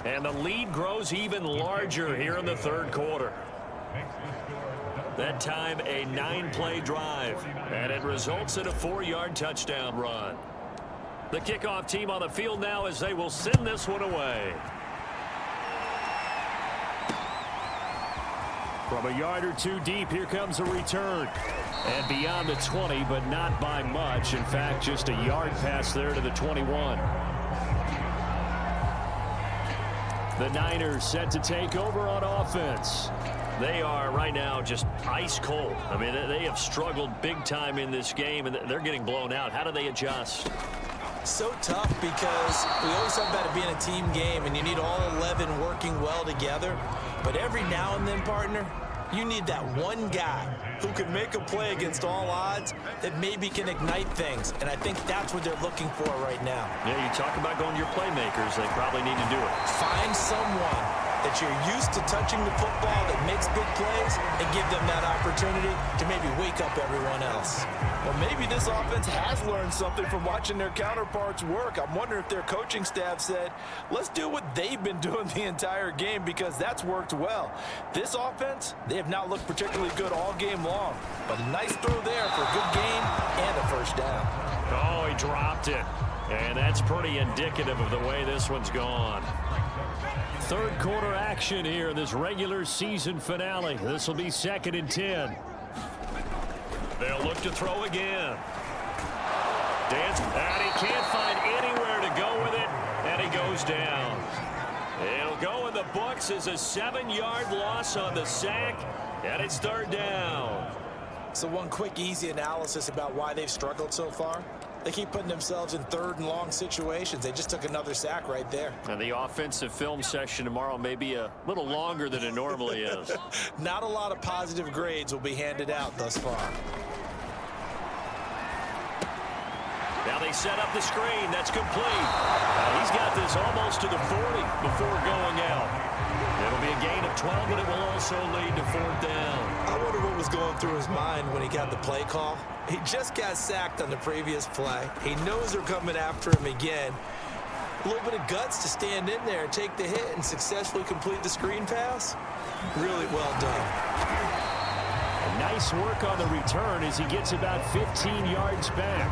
And the lead grows even larger here in the 3rd quarter. That time a 9-play drive, and it results in a 4-yard touchdown run. The kickoff team on the field now as they will send this one away. From a yard or 2 deep, here comes a return. And beyond the 20, but not by much. In fact, just a yard pass there to the 21. The Niners set to take over on offense. They are right now just ice cold. I mean, they have struggled big time in this game, and they're getting blown out. How do they adjust?
So tough because we always talk about it being a team game, and you need all 11 working well together. But every now and then, partner, you need that one guy who can make a play against all odds that maybe can ignite things. And I think that's what they're looking for right now.
Yeah, you talk about going to your playmakers. They probably need to do it.
Find someone that you're used to touching the football that makes big plays and give them that opportunity to maybe wake up everyone else. Well, maybe this offense has learned something from watching their counterparts work. I'm wondering if their coaching staff said, let's do what they've been doing the entire game because that's worked well. This offense, they have not looked particularly good all game long, but a nice throw there for a good gain and a 1st down.
Oh, he dropped it. And that's pretty indicative of the way this one's gone. 3rd quarter action here in this regular season finale. This will be 2nd and 10. They'll look to throw again. Dance, and he can't find anywhere to go with it, and he goes down. It'll go in the books as a 7-yard loss on the sack, and it's 3rd down.
So one quick, easy analysis about why they've struggled so far. They keep putting themselves in 3rd and long situations. They just took another sack right there.
And the offensive film session tomorrow may be a little longer than it normally is.
Not a lot of positive grades will be handed out thus far.
Now they set up the screen. That's complete. He's got this almost to the 40 before going out. It'll be a gain of 12, but it will also lead to 4th down.
I wonder what was going through his mind when he got the play call. He just got sacked on the previous play. He knows they're coming after him again. A little bit of guts to stand in there, take the hit, and successfully complete the screen pass. Really well done.
Nice work on the return as he gets about 15 yards back.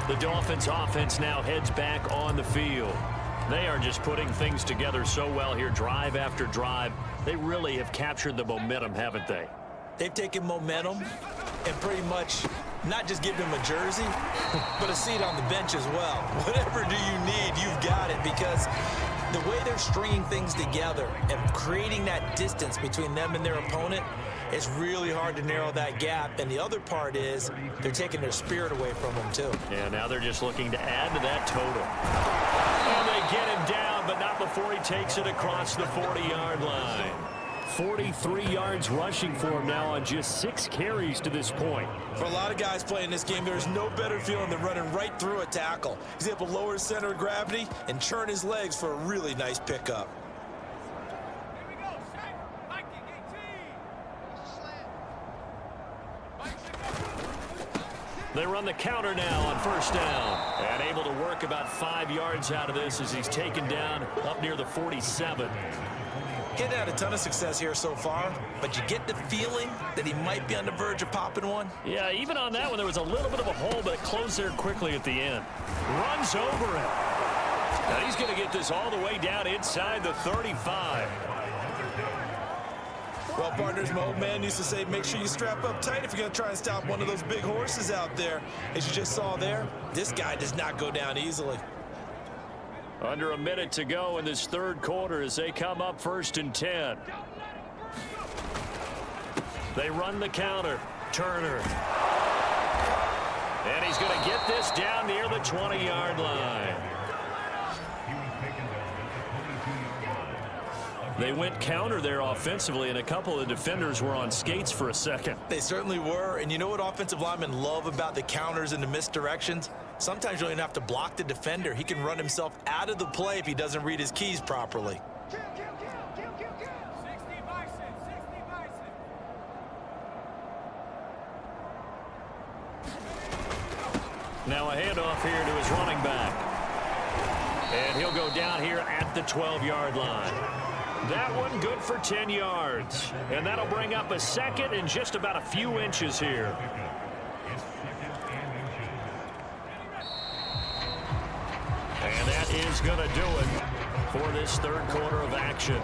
The Dolphins offense now heads back on the field. They are just putting things together so well here, drive after drive. They really have captured the momentum, haven't they?
They've taken momentum and pretty much not just given him a jersey, but a seat on the bench as well. Whatever do you need, you've got it, because the way they're stringing things together and creating that distance between them and their opponent, it's really hard to narrow that gap. And the other part is they're taking their spirit away from them, too.
Yeah, now they're just looking to add to that total. And they get him down, but not before he takes it across the 40-yard line. 43 yards rushing for him now on just 6 carries to this point.
For a lot of guys playing this game, there's no better feeling than running right through a tackle. He's able to lower his center of gravity and churn his legs for a really nice pickup.
They run the counter now on 1st down. And able to work about 5 yards out of this as he's taken down up near the 47.
He's had a ton of success here so far, but you get the feeling that he might be on the verge of popping one.
Yeah, even on that one, there was a little bit of a hole, but it closed there quickly at the end. Runs over him. Now he's going to get this all the way down inside the 35.
Well, partners, my old man used to say, make sure you strap up tight if you're going to try and stop one of those big horses out there. As you just saw there, this guy does not go down easily.
Under a minute to go in this 3rd quarter as they come up 1st and 10. They run the counter. Turner. And he's going to get this down near the 20-yard line. They went counter there offensively, and a couple of defenders were on skates for a second.
They certainly were, and you know what offensive linemen love about the counters and the misdirections? Sometimes you don't even have to block the defender. He can run himself out of the play if he doesn't read his keys properly.
Now a handoff here to his running back. And he'll go down here at the 12-yard line. That one good for 10 yards. And that'll bring up a 2nd and just about a few inches here. And that is going to do it for this 3rd quarter of action.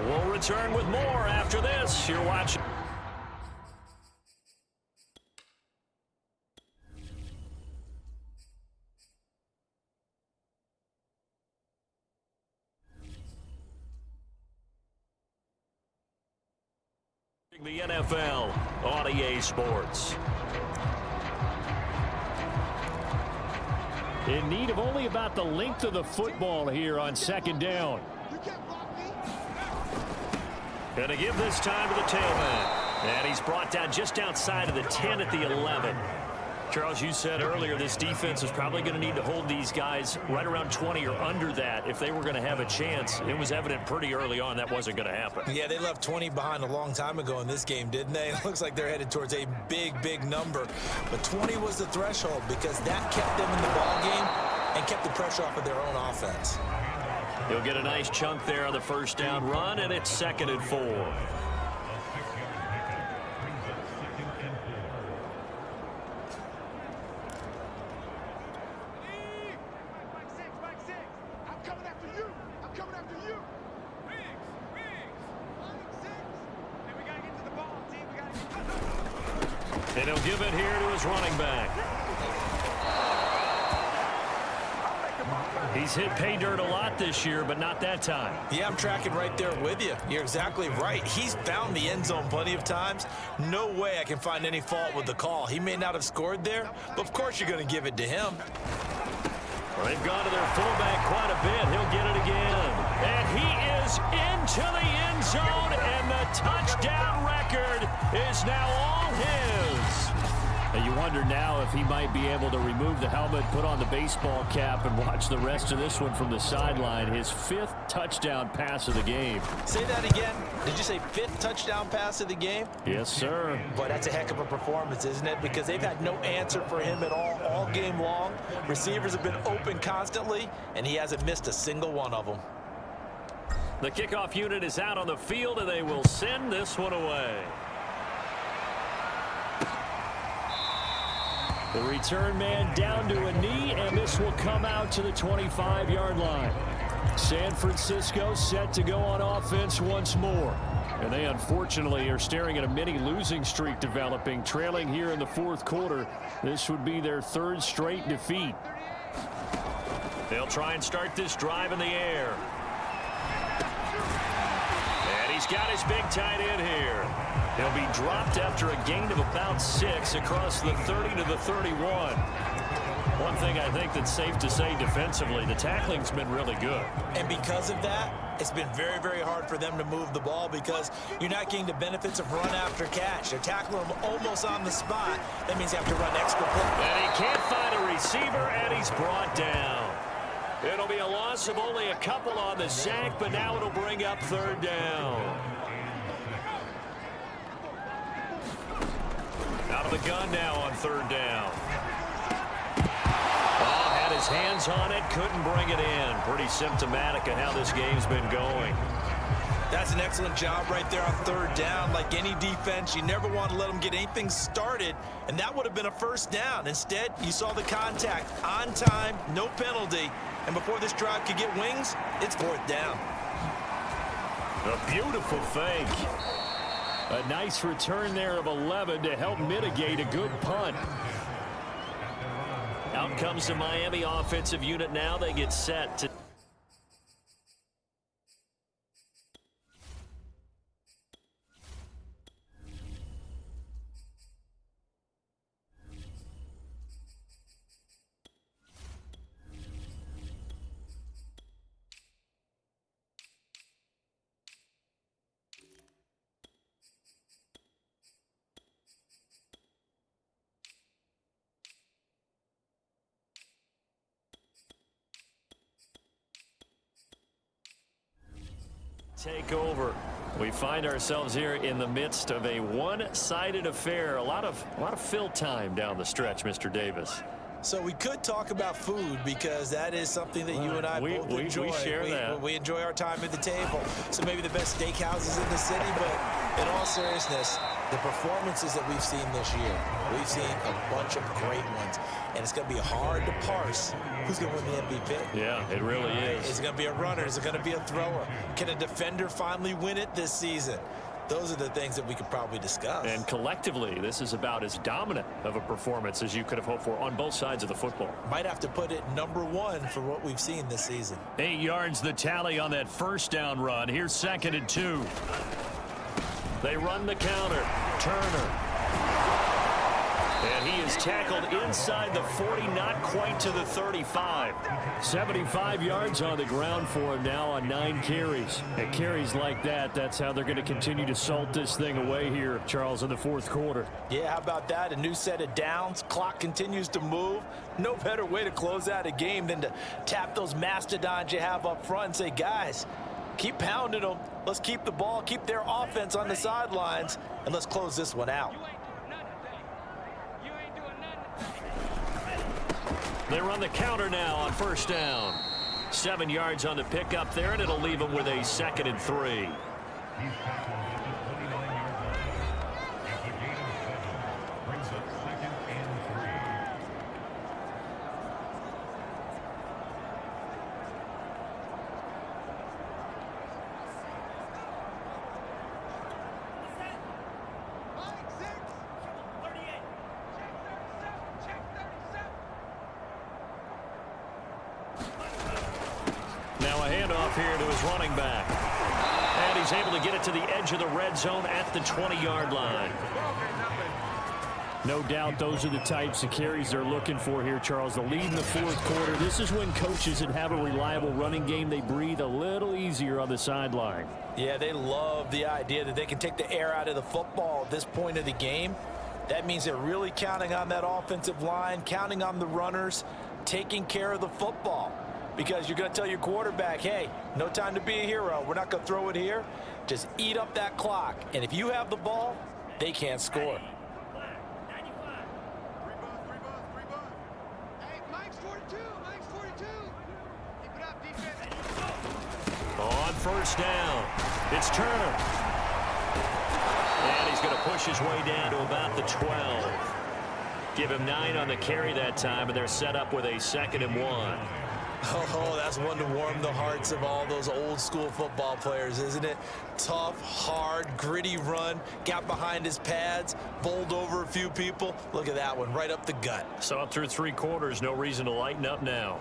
We'll return with more after this. You're watching. The NFL on EA Sports. In need of only about the length of the football here on 2nd down. Going to give this time to the tailback. And he's brought down just outside of the 10 at the 11. Charles, you said earlier this defense is probably going to need to hold these guys right around 20 or under that if they were going to have a chance. It was evident pretty early on that wasn't going to happen.
Yeah, they left 20 behind a long time ago in this game, didn't they? It looks like they're headed towards a big, big number. But 20 was the threshold because that kept them in the ball game and kept the pressure off of their own offense.
He'll get a nice chunk there on the 1st down run, and it's 2nd and 4. And he'll give it here to his running back. He's hit pay dirt a lot this year, but not that time.
Yeah, I'm tracking right there with you. You're exactly right. He's found the end zone plenty of times. No way I can find any fault with the call. He may not have scored there, but of course you're going to give it to him.
Well, they've gone to their fullback quite a bit. He'll get it again. And he is into the end zone, and the touchdown record is now all his. And you wonder now if he might be able to remove the helmet, put on the baseball cap, and watch the rest of this one from the sideline. His 5th touchdown pass of the game.
Say that again. Did you say 5th touchdown pass of the game?
Yes, sir.
Boy, that's a heck of a performance, isn't it? Because they've had no answer for him at all game long. Receivers have been open constantly, and he hasn't missed a single one of them.
The kickoff unit is out on the field, and they will send this one away. The return man down to a knee, and this will come out to the 25-yard line. San Francisco set to go on offense once more. And they unfortunately are staring at a mini losing streak developing, trailing here in the 4th quarter. This would be their 3rd straight defeat. They'll try and start this drive in the air. And he's got his big tight end here. He'll be dropped after a gain of about 6 across the 30 to the 31. One thing I think that's safe to say defensively, the tackling's been really good.
And because of that, it's been very, very hard for them to move the ball because you're not getting the benefits of run after catch. They're tackling him almost on the spot. That means you have to run extra play.
And he can't find a receiver, and he's brought down. It'll be a loss of only a couple on the sack, but now it'll bring up 3rd down. Out of the gun now on 3rd down. Oh, had his hands on it, couldn't bring it in. Pretty symptomatic of how this game's been going.
That's an excellent job right there on 3rd down. Like any defense, you never want to let them get anything started, and that would have been a 1st down. Instead, you saw the contact on time, no penalty, and before this drive could get wings, it's 4th down.
A beautiful fake. A nice return there of 11 to help mitigate a good punt. Out comes the Miami offensive unit now. They get set to... take over. We find ourselves here in the midst of a one-sided affair. A lot of fill time down the stretch, Mr. Davis.
So we could talk about food because that is something that you and I both enjoy.
We share that.
We enjoy our time at the table. So maybe the best steakhouses in the city, but in all seriousness, the performances that we've seen this year, we've seen a bunch of great ones. And it's going to be hard to parse who's going to win the MVP.
Yeah, it really is.
Is it going to be a runner? Is it going to be a thrower? Can a defender finally win it this season? Those are the things that we could probably discuss.
And collectively, this is about as dominant of a performance as you could have hoped for on both sides of the football.
Might have to put it #1 for what we've seen this season.
8 yards the tally on that 1st down run. Here's 2nd and 2. They run the counter. Turner. And he is tackled inside the 40, not quite to the 35. 75 yards on the ground for him now on 9 carries. And carries like that, that's how they're going to continue to salt this thing away here, Charles, in the 4th quarter.
Yeah, how about that? A new set of downs. Clock continues to move. No better way to close out a game than to tap those mastodons you have up front and say, guys, keep pounding them. Let's keep the ball, keep their offense on the sidelines, and let's close this one out.
They run the counter now on 1st down. 7 yards on the pickup there, and it'll leave them with a 2nd and 3. Here to his running back. And he's able to get it to the edge of the red zone at the 20-yard line. No doubt those are the types of carries they're looking for here, Charles. The lead in the 4th quarter. This is when coaches that have a reliable running game, they breathe a little easier on the sideline.
Yeah, they love the idea that they can take the air out of the football at this point of the game. That means they're really counting on that offensive line, counting on the runners, taking care of the football. Because you're going to tell your quarterback, hey, no time to be a hero. We're not going to throw it here. Just eat up that clock. And if you have the ball, they can't score.
Hey, Mike's 42. Mike's 42. Keep it up, defense.
On first down, it's Turner. And he's going to push his way down to about the 12. Give him 9 on the carry that time, and they're set up with a 2nd and 1.
Oh, that's one to warm the hearts of all those old school football players, isn't it? Tough, hard, gritty run, got behind his pads, bowled over a few people. Look at that one, right up the gut.
So through 3 quarters, no reason to lighten up now.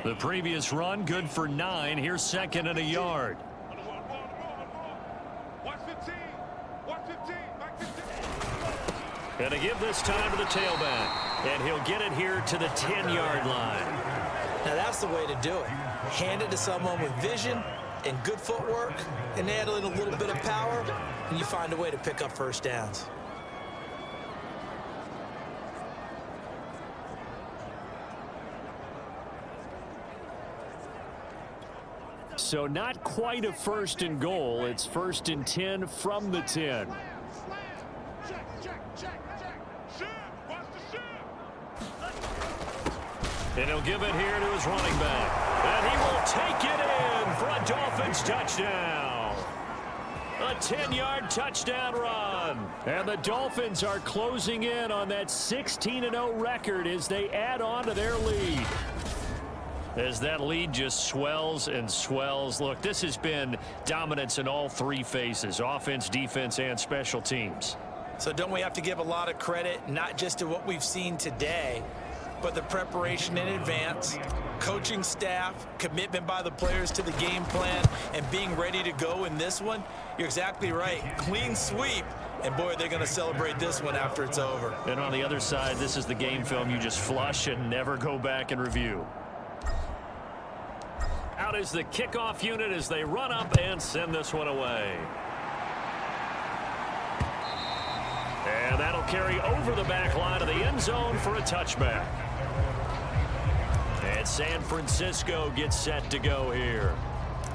The previous run, good for 9. Here's 2nd and a yard. And to give this time to the tailback. And he'll get it here to the 10-yard line.
Now that's the way to do it. Hand it to someone with vision and good footwork and add in a little bit of power, and you find a way to pick up first downs.
So not quite a 1st and goal. It's 1st and 10 from the 10. And he'll give it here to his running back. And he will take it in for a Dolphins touchdown. A 10-yard touchdown run. And the Dolphins are closing in on that 16-0 record as they add on to their lead. As that lead just swells and swells. Look, this has been dominance in all 3 phases, offense, defense, and special teams.
So don't we have to give a lot of credit, not just to what we've seen today, but the preparation in advance, coaching staff, commitment by the players to the game plan, and being ready to go in this one? You're exactly right. Clean sweep. And, boy, they're going to celebrate this one after it's over.
And on the other side, this is the game film you just flush and never go back and review. Out is the kickoff unit as they run up and send this one away. And that'll carry over the back line of the end zone for a touchback. And San Francisco gets set to go here.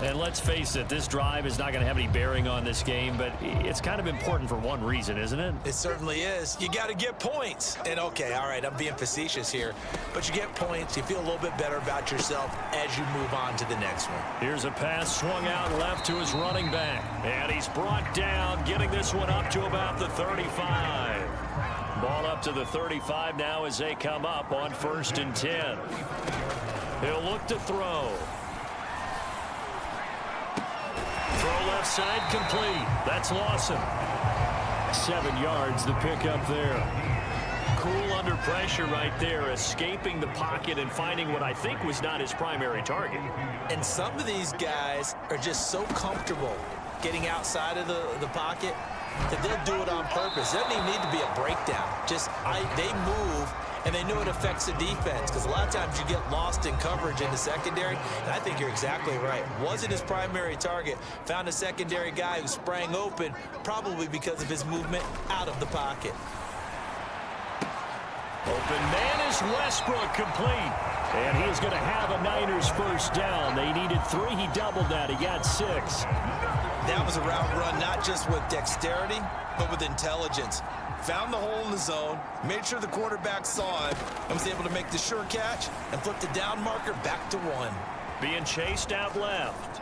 And let's face it, this drive is not going to have any bearing on this game, but it's kind of important for one reason, isn't it?
It certainly is. You got to get points. And, okay, all right, I'm being facetious here, but you get points. You feel a little bit better about yourself as you move on to the next one.
Here's a pass swung out left to his running back. And he's brought down, getting this one up to about the 35. Ball up to the 35 now as they come up on 1st and 10. He'll look to throw. Throw left side complete. That's Lawson. 7 yards the pickup there. Cool under pressure right there, escaping the pocket and finding what I think was not his primary target.
And some of these guys are just so comfortable getting outside of the pocket that they'll do it on purpose. It doesn't even need to be a breakdown. They move, and they know it affects the defense, because a lot of times you get lost in coverage in the secondary, and I think you're exactly right. Wasn't his primary target. Found a secondary guy who sprang open, probably because of his movement out of the pocket.
Open man is Westbrook, complete. And he is going to have a Niners first down. They needed 3. He doubled that. He got 6.
That was a route run, not just with dexterity, but with intelligence. Found the hole in the zone, made sure the quarterback saw it, and was able to make the sure catch and flip the down marker back to 1.
Being chased out left.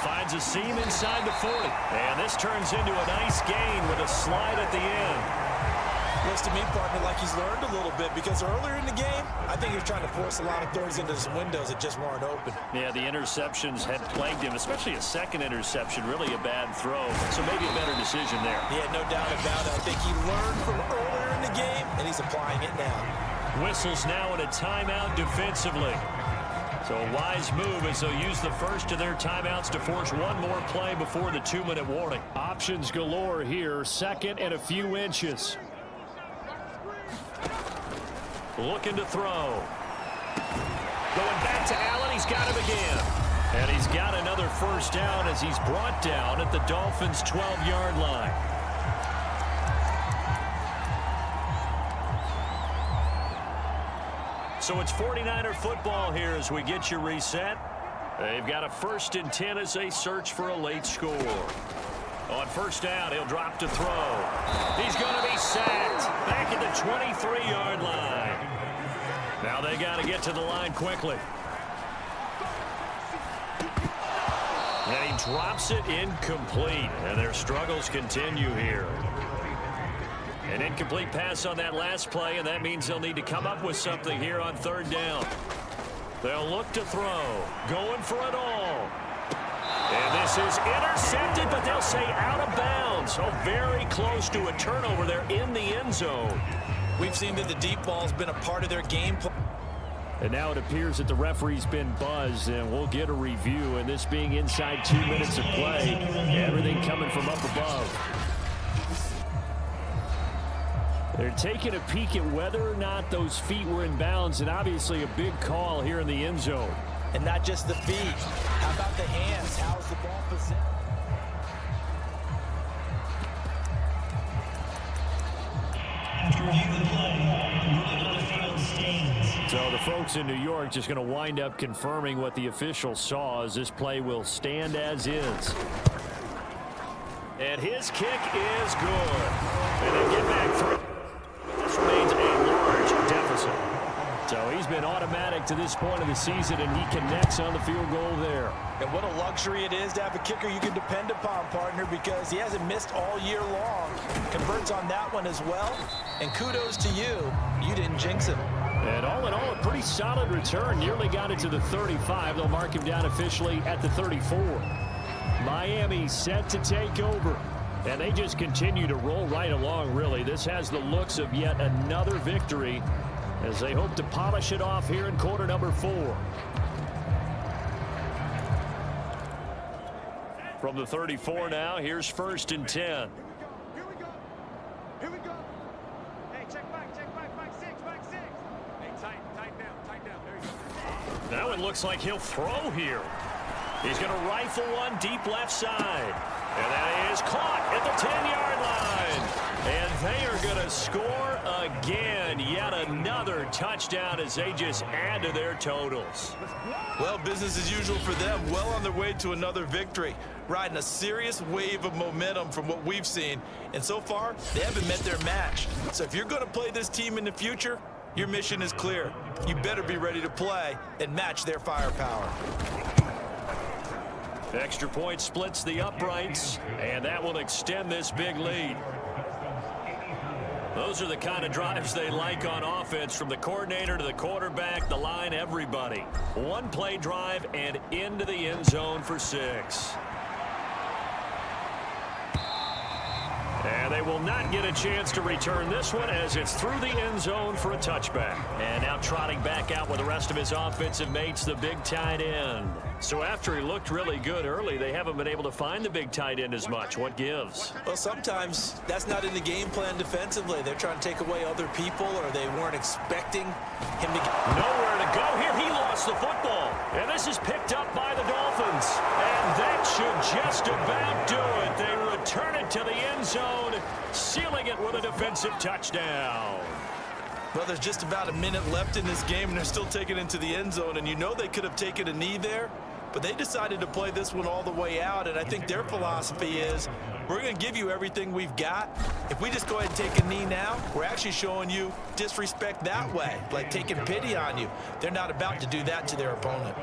Finds a seam inside the 40. And this turns into a nice gain with a slide at the end.
Looks to me, partner, like he's learned a little bit, because earlier in the game, I think he was trying to force a lot of throws into some windows that just weren't open.
Yeah, the interceptions had plagued him, especially a second interception, really a bad throw. So maybe a better decision there.
Yeah, no doubt about it. I think he learned from earlier in the game, and he's applying it now.
Whistles now in a timeout defensively. So a wise move as they'll use the first of their timeouts to force one more play before the 2-minute warning. Options galore here, 2nd and a few inches. Looking to throw. Going back to Allen. He's got him again. And he's got another first down as he's brought down at the Dolphins' 12-yard line. So it's 49er football here as we get you reset. They've got a 1st and 10 as they search for a late score. On first down, he'll drop to throw. He's going to be sacked back at the 23-yard line. Now they got to get to the line quickly. And he drops it incomplete, and their struggles continue here. An incomplete pass on that last play, and that means they'll need to come up with something here on 3rd down. They'll look to throw, going for it all. And this is intercepted, but they'll say out of bounds. So very close to a turnover there in the end zone.
We've seen that the deep ball's been a part of their game plan.
And now it appears that the referee's been buzzed, and we'll get a review. And this being inside 2 minutes of play, everything coming from up above. They're taking a peek at whether or not those feet were in bounds, and obviously a big call here in the end zone.
And not just the feet. How about the hands? How's the ball positioned?
So the folks in New York just going to wind up confirming what the official saw, as this play will stand as is. And his kick is good. And they get back through. This remains a large deficit. So he's been automatic to this point of the season, and he connects on the field goal there.
And what a luxury it is to have a kicker you can depend upon, partner, because he hasn't missed all year long. Converts on that one as well. And kudos to you. You didn't jinx him.
And all in all, a pretty solid return. Nearly got it to the 35. They'll mark him down officially at the 34. Miami set to take over. And they just continue to roll right along, really. This has the looks of yet another victory as they hope to polish it off here in quarter number 4. From the 34 now, here's 1st and 10.
Here we go. Here we go. Hey, check back, back 6, back 6. Hey, tighten down. There you go.
Now it looks like he'll throw here. He's going to rifle one deep left side. And that is caught at the 10-yard line. And they are going to score again. Yet another touchdown as they just add to their totals.
Well, business as usual for them. Well on their way to another victory. Riding a serious wave of momentum from what we've seen. And so far, they haven't met their match. So if you're going to play this team in the future, your mission is clear. You better be ready to play and match their firepower.
Extra point splits the uprights, and that will extend this big lead. Those are the kind of drives they like on offense, from the coordinator to the quarterback, the line, everybody. One play drive and into the end zone for 6. And they will not get a chance to return this one as it's through the end zone for a touchback. And now trotting back out with the rest of his offensive mates, the big tight end. So after he looked really good early, they haven't been able to find the big tight end as much. What gives?
Well, sometimes that's not in the game plan defensively. They're trying to take away other people, or they weren't expecting him to get
nowhere to go here. He lost the football. And this is picked up by the Dolphins. And that should just about do it. They return it to the end zone, sealing it with a defensive touchdown.
Well, there's just about a minute left in this game, and they're still taking it into the end zone. And you know they could have taken a knee there, but they decided to play this one all the way out. And I think their philosophy is, we're going to give you everything we've got. If we just go ahead and take a knee now, we're actually showing you disrespect that way, like taking pity on you. They're not about to do that to their opponent.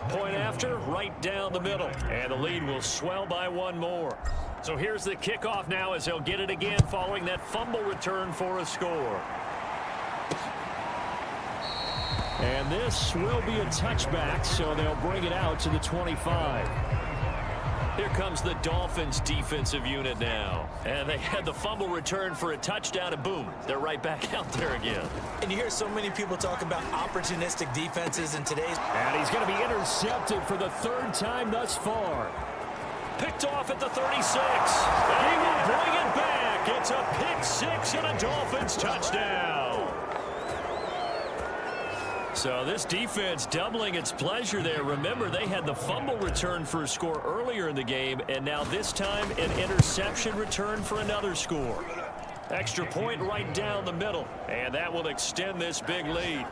Point after, right down the middle. And the lead will swell by one more. So here's the kickoff now as they'll get it again following that fumble return for a score. And this will be a touchback, so they'll bring it out to the 25. Here comes the Dolphins defensive unit now. And they had the fumble return for a touchdown, and boom, they're right back out there again.
And you hear so many people talk about opportunistic defenses in today's.
And he's going to be intercepted for the 3rd time thus far. Picked off at the 36. And he will bring it back. It's a pick 6 and a Dolphins touchdown. So this defense doubling its pleasure there. Remember, they had the fumble return for a score earlier in the game, and now this time an interception return for another score. Extra point right down the middle, and that will extend this big lead.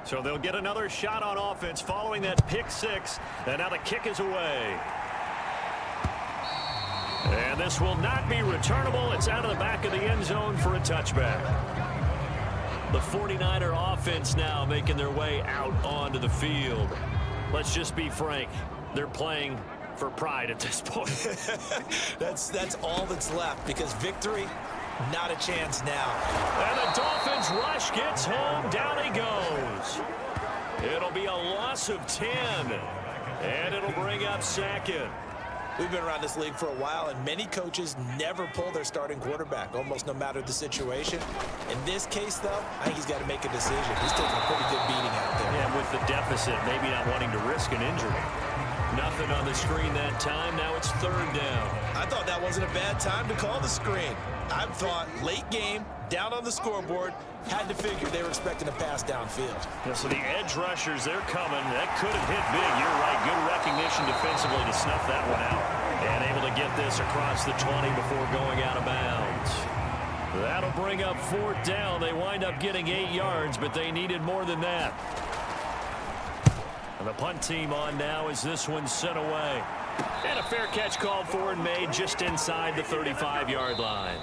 So they'll get another shot on offense following that pick six, and now the kick is away. And this will not be returnable. It's out of the back of the end zone for a touchback. The 49er offense now making their way out onto the field. Let's just be frank. They're playing for pride at this point.
That's all that's left, because victory, not a chance now.
And the Dolphins rush gets home. Down he goes. It'll be a loss of 10. And it'll bring up second.
We've been around this league for a while, and many coaches never pull their starting quarterback, almost no matter the situation. In this case, though, I think he's got to make a decision. He's taking a pretty good beating out there.
Yeah, with the deficit, maybe not wanting to risk an injury. Nothing on the screen that time. Now it's third down.
I thought that wasn't a bad time to call the screen. I thought late game, down on the scoreboard, had to figure they were expecting a pass downfield.
Yeah, so the edge rushers, they're coming. That could have hit big. You're right. Good recognition defensively to snuff that one out. And able to get this across the 20 before going out of bounds. That'll bring up fourth down. They wind up getting 8 yards, but they needed more than that. And the punt team on now as this one's sent away. And a fair catch called for and made just inside the 35-yard line.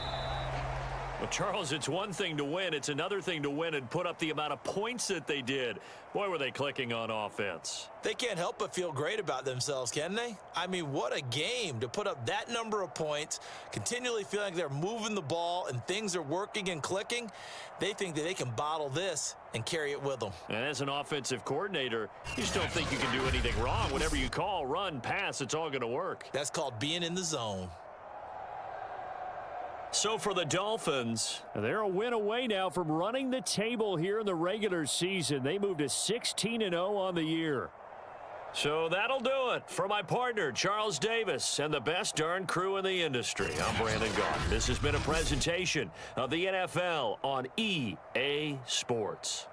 Well, Charles, it's one thing to win. It's another thing to win and put up the amount of points that they did. Boy, were they clicking on offense.
They can't help but feel great about themselves, can they? I mean, what a game to put up that number of points, continually feeling like they're moving the ball and things are working and clicking. They think that they can bottle this and carry it with them.
And as an offensive coordinator, you just don't think you can do anything wrong. Whatever you call, run, pass, it's all going to work.
That's called being in the zone.
So for the Dolphins, they're a win away now from running the table here in the regular season. They moved to 16-0 on the year. So that'll do it. For my partner, Charles Davis, and the best darn crew in the industry, I'm Brandon Gaudin. This has been a presentation of the NFL on EA Sports.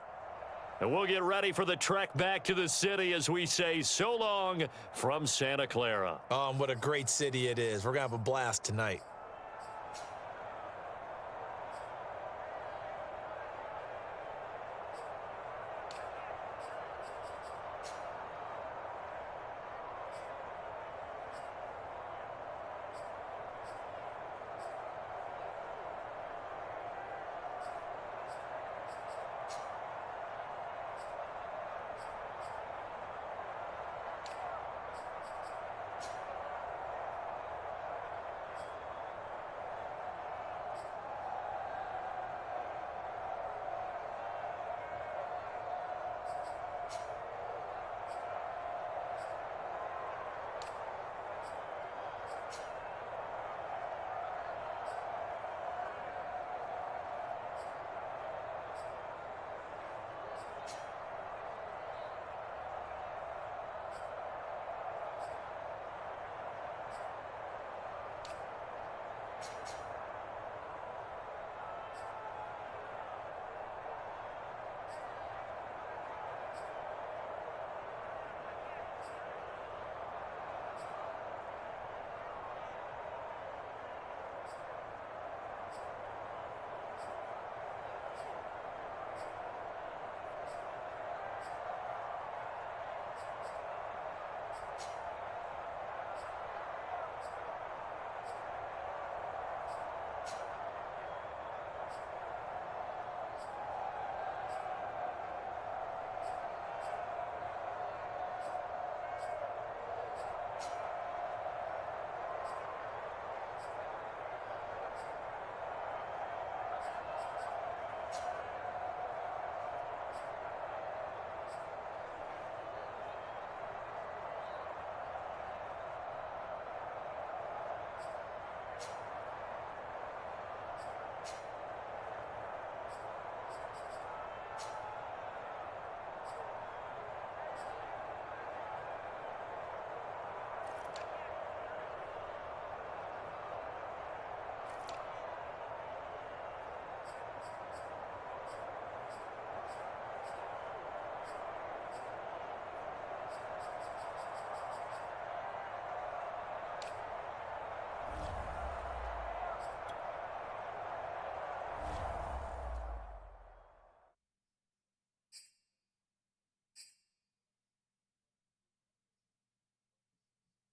And we'll get ready for the trek back to the city as we say so long from Santa Clara.
What a great city it is. We're going to have a blast tonight.